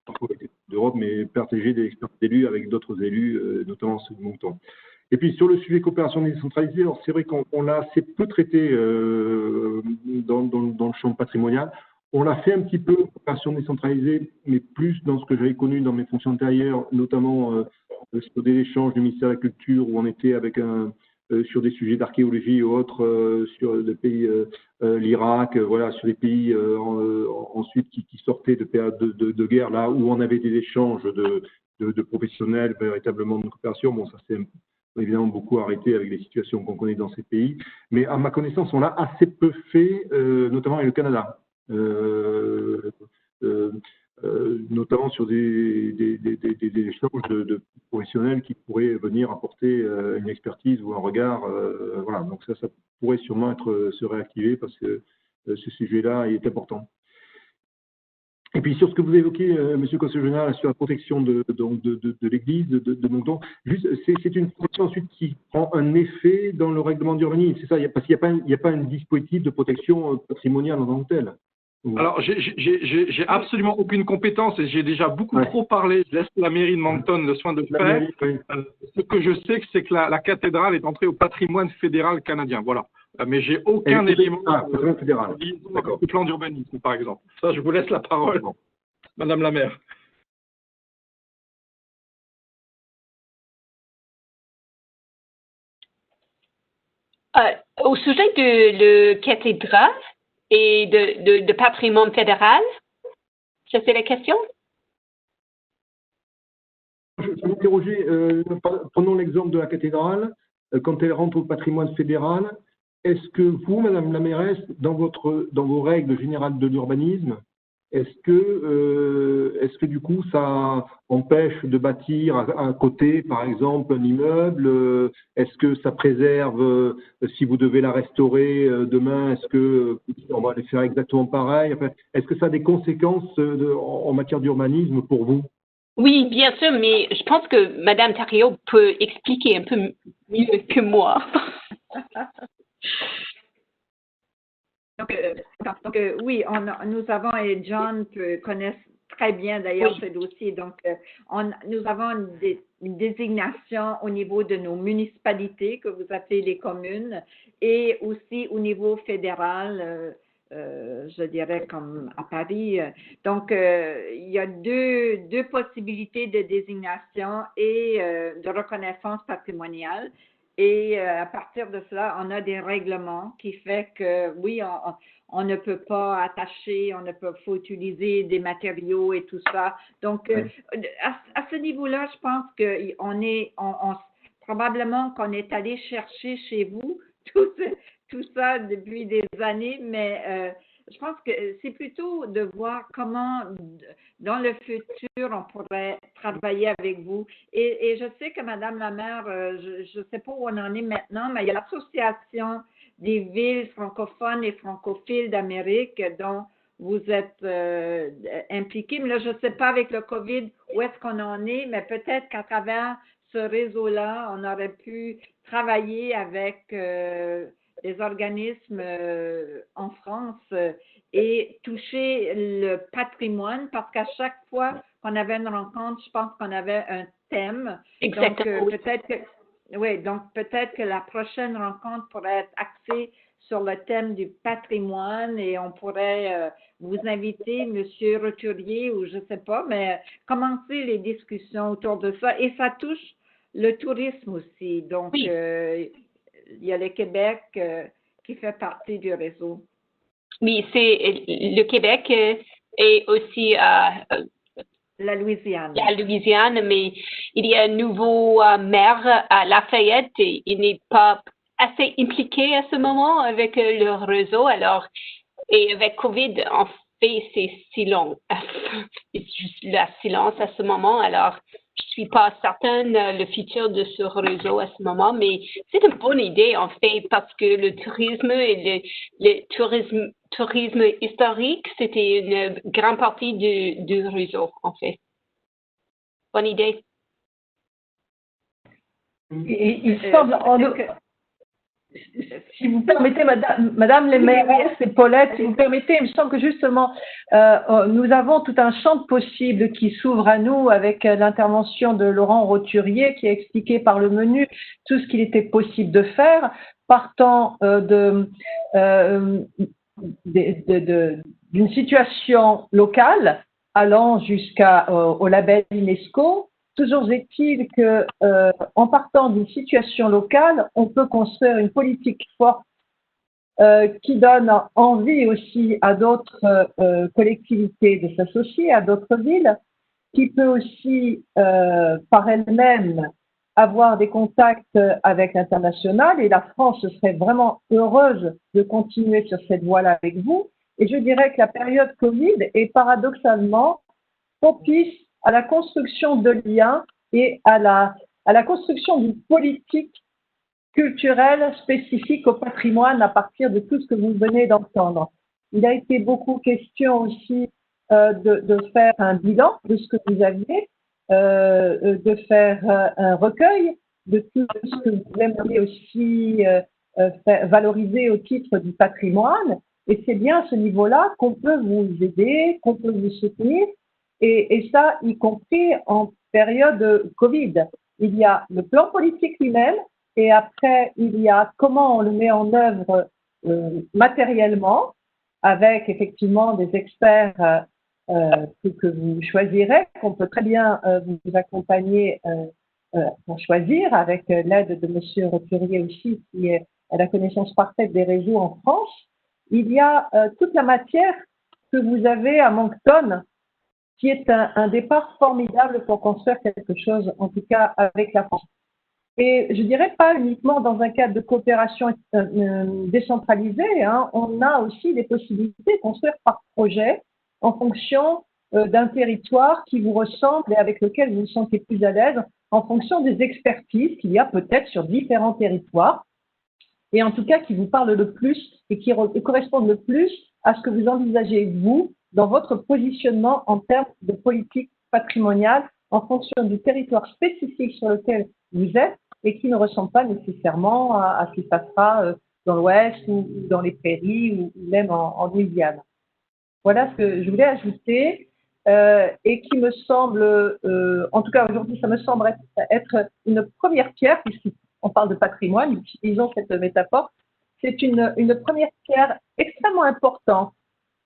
parfois avec d'Europe, mais partager des expériences d'élus avec d'autres élus, notamment ceux de Moncton. Et puis sur le sujet coopération décentralisée, alors c'est vrai qu'on l'a assez peu traité dans le champ patrimonial. On l'a fait un petit peu, coopération décentralisée, mais plus dans ce que j'avais connu dans mes fonctions antérieures, notamment sur des échanges du ministère de la Culture où on était avec sur des sujets d'archéologie ou autres, sur des pays, l'Irak, voilà, sur des pays ensuite qui sortaient de périodes de guerre, là où on avait des échanges de professionnels véritablement de coopération. Bon, ça c'est évidemment beaucoup arrêté avec les situations qu'on connaît dans ces pays, mais à ma connaissance, on l'a assez peu fait, notamment avec le Canada, notamment sur des échanges de professionnels qui pourraient venir apporter une expertise ou un regard. Voilà, donc ça pourrait sûrement se réactiver parce que ce sujet-là est important. Et puis sur ce que vous évoquez, Monsieur le Conseiller général, sur la protection de l'Église de Moncton, c'est une protection ensuite qui prend un effet dans le règlement d'urbanisme, c'est ça, parce qu'il n'y a pas un dispositif de protection patrimoniale en tant que tel. Alors, j'ai absolument aucune compétence et j'ai déjà beaucoup trop parlé. Je laisse la mairie de Moncton le soin de le faire. Ce que je sais, c'est que la cathédrale est entrée au patrimoine fédéral canadien. Voilà. Mais j'ai aucun élément fédéral. D'accord. Du plan d'urbanisme, par exemple. Ça, je vous laisse la parole, Madame la maire. Au sujet de la cathédrale et de patrimoine fédéral, ça c'est la question? Je m'interrogeais, prenons l'exemple de la cathédrale, quand elle rentre au patrimoine fédéral, est-ce que vous, Madame la mairesse, dans vos règles générales de l'urbanisme, est-ce que du coup ça empêche de bâtir à côté, par exemple, un immeuble? Est-ce que ça préserve, si vous devez la restaurer demain, est-ce que on va les faire exactement pareil? Enfin, est-ce que ça a des conséquences en matière d'urbanisme pour vous? Oui, bien sûr, mais je pense que Madame Thériault peut expliquer un peu mieux que moi. Donc, oui, nous avons, et John connaît très bien d'ailleurs ce dossier, donc nous avons une désignation au niveau de nos municipalités, que vous appelez les communes, et aussi au niveau fédéral, je dirais comme à Paris. Donc, il y a deux possibilités de désignation et de reconnaissance patrimoniale. Et à partir de cela, on a des règlements qui fait que, oui, on ne peut pas attacher, faut utiliser des matériaux et tout ça. Donc, à ce niveau-là, je pense que probablement qu'on est allé chercher chez vous tout ça depuis des années, mais je pense que c'est plutôt de voir comment, dans le futur, on pourrait travailler avec vous. Et je sais que Madame la maire, je ne sais pas où on en est maintenant, mais il y a l'Association des villes francophones et francophiles d'Amérique dont vous êtes impliqués. Mais là, je ne sais pas avec le COVID où est-ce qu'on en est, mais peut-être qu'à travers ce réseau-là, on aurait pu travailler avec des organismes en France et toucher le patrimoine, parce qu'à chaque fois qu'on avait une rencontre, je pense qu'on avait un thème. Exactement. Donc, peut-être que la prochaine rencontre pourrait être axée sur le thème du patrimoine et on pourrait vous inviter, Monsieur Roturier, ou je ne sais pas, mais commencer les discussions autour de ça. Et ça touche le tourisme aussi. Donc, il y a le Québec qui fait partie du réseau. Oui, c'est le Québec et aussi la Louisiane. La Louisiane, mais il y a un nouveau maire à Lafayette et il n'est pas assez impliqué à ce moment avec le réseau. Alors, et avec COVID, en fait, c'est silence. C'est juste la silence à ce moment. Alors, je suis pas certaine le futur de ce réseau à ce moment, mais c'est une bonne idée en fait parce que le tourisme et le tourisme historique, c'était une grande partie du réseau en fait. Bonne idée. Il semble, si vous permettez, Madame les maires et Paulette, si vous permettez, il me semble que justement, nous avons tout un champ de possibles qui s'ouvre à nous avec l'intervention de Laurent Roturier qui a expliqué par le menu tout ce qu'il était possible de faire, partant d'une situation locale allant jusqu'au label UNESCO. Toujours est-il que, en partant d'une situation locale, on peut construire une politique forte qui donne envie aussi à d'autres collectivités de s'associer, à d'autres villes, qui peut aussi, par elle-même, avoir des contacts avec l'international. Et la France serait vraiment heureuse de continuer sur cette voie-là avec vous. Et je dirais que la période Covid est paradoxalement propice à la construction de liens et à la construction d'une politique culturelle spécifique au patrimoine à partir de tout ce que vous venez d'entendre. Il a été beaucoup question aussi de faire un bilan de ce que vous aviez, de faire un recueil de tout ce que vous aimeriez aussi valoriser au titre du patrimoine. Et c'est bien à ce niveau-là qu'on peut vous aider, qu'on peut vous soutenir, et ça, y compris en période Covid. Il y a le plan politique lui-même, et après, il y a comment on le met en œuvre matériellement, avec effectivement des experts que vous choisirez, qu'on peut très bien vous accompagner pour choisir, avec l'aide de M. Roturier aussi, qui a la connaissance parfaite des réseaux en France. Il y a toute la matière que vous avez à Moncton, qui est un départ formidable pour construire quelque chose, en tout cas avec la France. Et je dirais pas uniquement dans un cadre de coopération décentralisée, hein, on a aussi des possibilités de construire par projet en fonction d'un territoire qui vous ressemble et avec lequel vous vous sentez plus à l'aise, en fonction des expertises qu'il y a peut-être sur différents territoires, et en tout cas qui vous parlent le plus et qui correspondent le plus à ce que vous envisagez, vous, dans votre positionnement en termes de politique patrimoniale, en fonction du territoire spécifique sur lequel vous êtes et qui ne ressemble pas nécessairement à ce qui se passera dans l'Ouest ou dans les prairies ou même en Louisiane. Voilà ce que je voulais ajouter et qui me semble, en tout cas aujourd'hui, ça me semble être une première pierre, puisqu'on parle de patrimoine, utilisons cette métaphore, c'est une première pierre extrêmement importante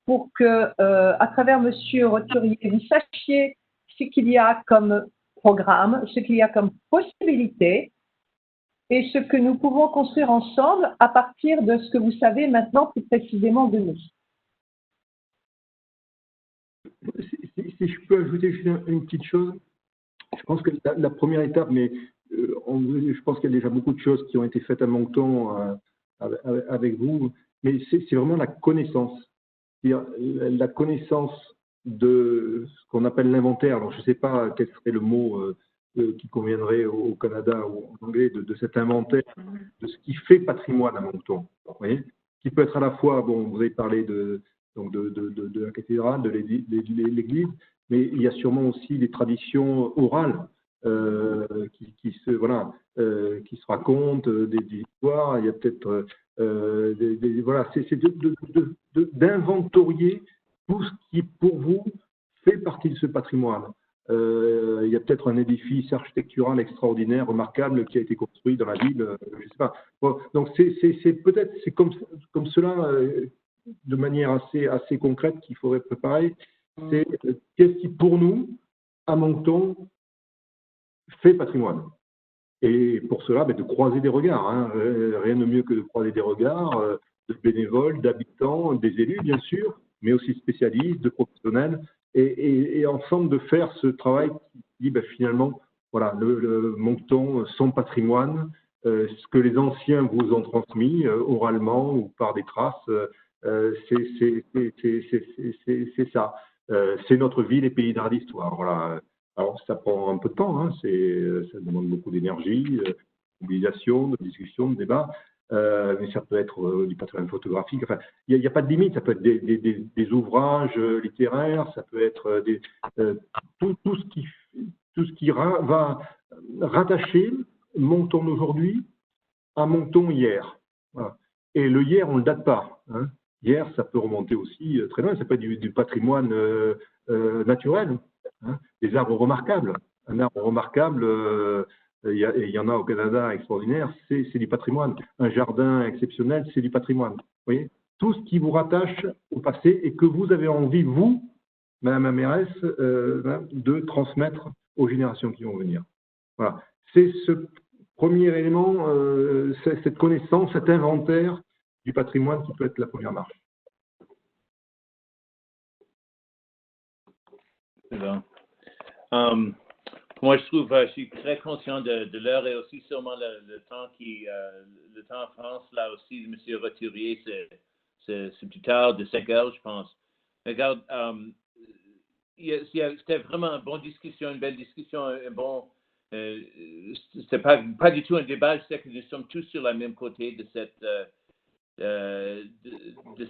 pour que, à travers M. Roturier, vous sachiez ce qu'il y a comme programme, ce qu'il y a comme possibilité et ce que nous pouvons construire ensemble à partir de ce que vous savez maintenant plus précisément de nous. Si je peux ajouter juste une petite chose, je pense que la première étape, mais je pense qu'il y a déjà beaucoup de choses qui ont été faites à Moncton avec vous, mais c'est vraiment la connaissance. C'est-à-dire la connaissance de ce qu'on appelle l'inventaire. Alors, je ne sais pas quel serait le mot qui conviendrait au Canada ou en anglais de cet inventaire, de ce qui fait patrimoine à Moncton. Vous voyez, qui peut être à la fois, bon, vous avez parlé de la cathédrale, de l'église, mais il y a sûrement aussi des traditions orales qui se racontent, des histoires. Il y a peut-être voilà, c'est d'inventorier tout ce qui pour vous fait partie de ce patrimoine. Il y a peut-être un édifice architectural extraordinaire, remarquable, qui a été construit dans la ville, je ne sais pas. Bon, donc c'est comme cela, de manière assez concrète, qu'il faudrait préparer. C'est qu'est-ce qui pour nous, à Moncton, fait patrimoine. Et pour cela, de croiser des regards. Hein. Rien de mieux que de croiser des regards de bénévoles, d'habitants, des élus, bien sûr, mais aussi de spécialistes, de professionnels, et ensemble de faire ce travail qui dit finalement, voilà, le Moncton, son patrimoine, ce que les anciens vous ont transmis oralement ou par des traces, c'est ça. C'est notre ville et pays d'art d'histoire. Voilà. Alors, ça prend un peu de temps, hein, ça demande beaucoup d'énergie, de mobilisation, de discussion, de débat, mais ça peut être du patrimoine photographique. Enfin, il n'y a pas de limite, ça peut être des ouvrages littéraires, ça peut être tout ce qui va rattacher Moncton aujourd'hui à Moncton hier. Voilà. Et le hier, on ne le date pas. Hein. Hier, ça peut remonter aussi très loin, ça peut être du patrimoine naturel. Hein, des arbres remarquables. Un arbre remarquable, il y en a au Canada extraordinaire, c'est du patrimoine. Un jardin exceptionnel, c'est du patrimoine. Vous voyez, tout ce qui vous rattache au passé et que vous avez envie, vous, Madame la mairesse, de transmettre aux générations qui vont venir. Voilà. C'est ce premier élément, cette connaissance, cet inventaire du patrimoine qui peut être la première marche. Moi, je suis très conscient de l'heure et aussi sûrement le temps en France, là aussi, M. Roturier, c'est plus tard, de 5 heures, je pense. Regarde, c'était vraiment une bonne discussion, une belle discussion, c'était pas du tout un débat, je sais que nous sommes tous sur le même côté de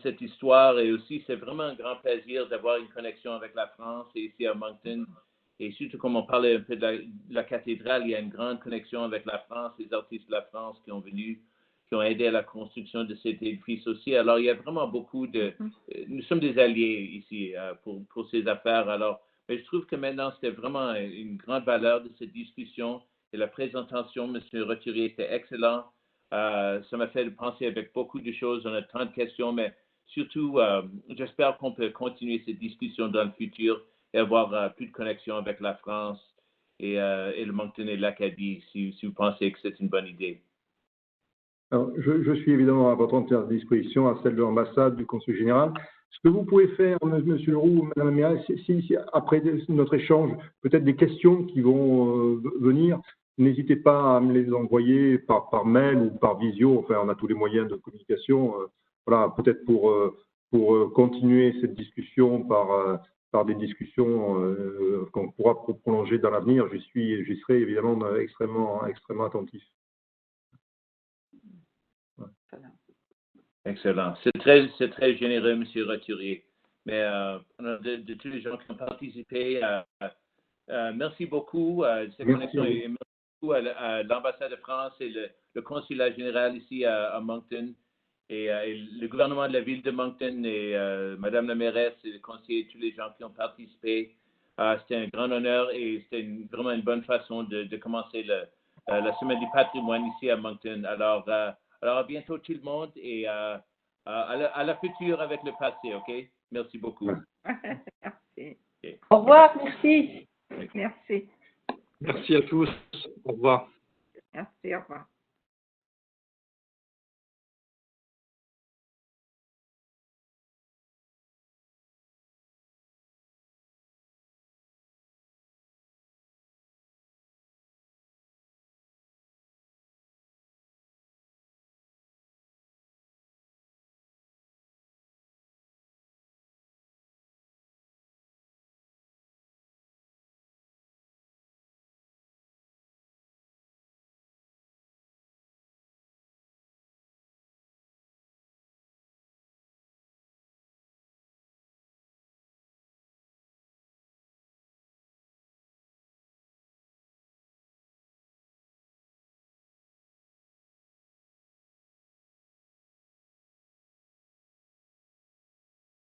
cette histoire et aussi c'est vraiment un grand plaisir d'avoir une connexion avec la France et ici à Moncton et surtout comme on parlait un peu de la cathédrale, il y a une grande connexion avec la France, les artistes de la France qui ont venu qui ont aidé à la construction de cet édifice aussi. Alors, il y a vraiment beaucoup nous sommes des alliés ici pour ces affaires. Alors, mais je trouve que maintenant, c'était vraiment une grande valeur de cette discussion et la présentation, M. Roturier, était excellent. Ça m'a fait penser avec beaucoup de choses. On a tant de questions, mais surtout, j'espère qu'on peut continuer cette discussion dans le futur et avoir plus de connexion avec la France et le Moncton et l'Acadie, si vous pensez que c'est une bonne idée. Alors, je suis évidemment à votre entière disposition, à celle de l'ambassade, du consul général. Ce que vous pouvez faire, Monsieur Leroux, Madame la mairesse, si après notre échange, peut-être des questions qui vont venir, n'hésitez pas à me les envoyer par mail ou par visio. Enfin, on a tous les moyens de communication. Voilà, peut-être pour continuer cette discussion par des discussions qu'on pourra prolonger dans l'avenir. J'y serai évidemment extrêmement attentif. Excellent. C'est très généreux, M. Roturier. Mais de tous les gens qui ont participé, merci beaucoup de cette connexion et merci beaucoup à l'ambassade de France et le consulat général ici à Moncton et le gouvernement de la ville de Moncton et Madame la mairesse et le conseiller, tous les gens qui ont participé. C'était un grand honneur et c'était vraiment une bonne façon de commencer la semaine du patrimoine ici à Moncton. Alors, à bientôt tout le monde et à la future avec le passé, OK? Merci beaucoup. Merci. Au revoir, merci. Merci. Merci à tous. Au revoir.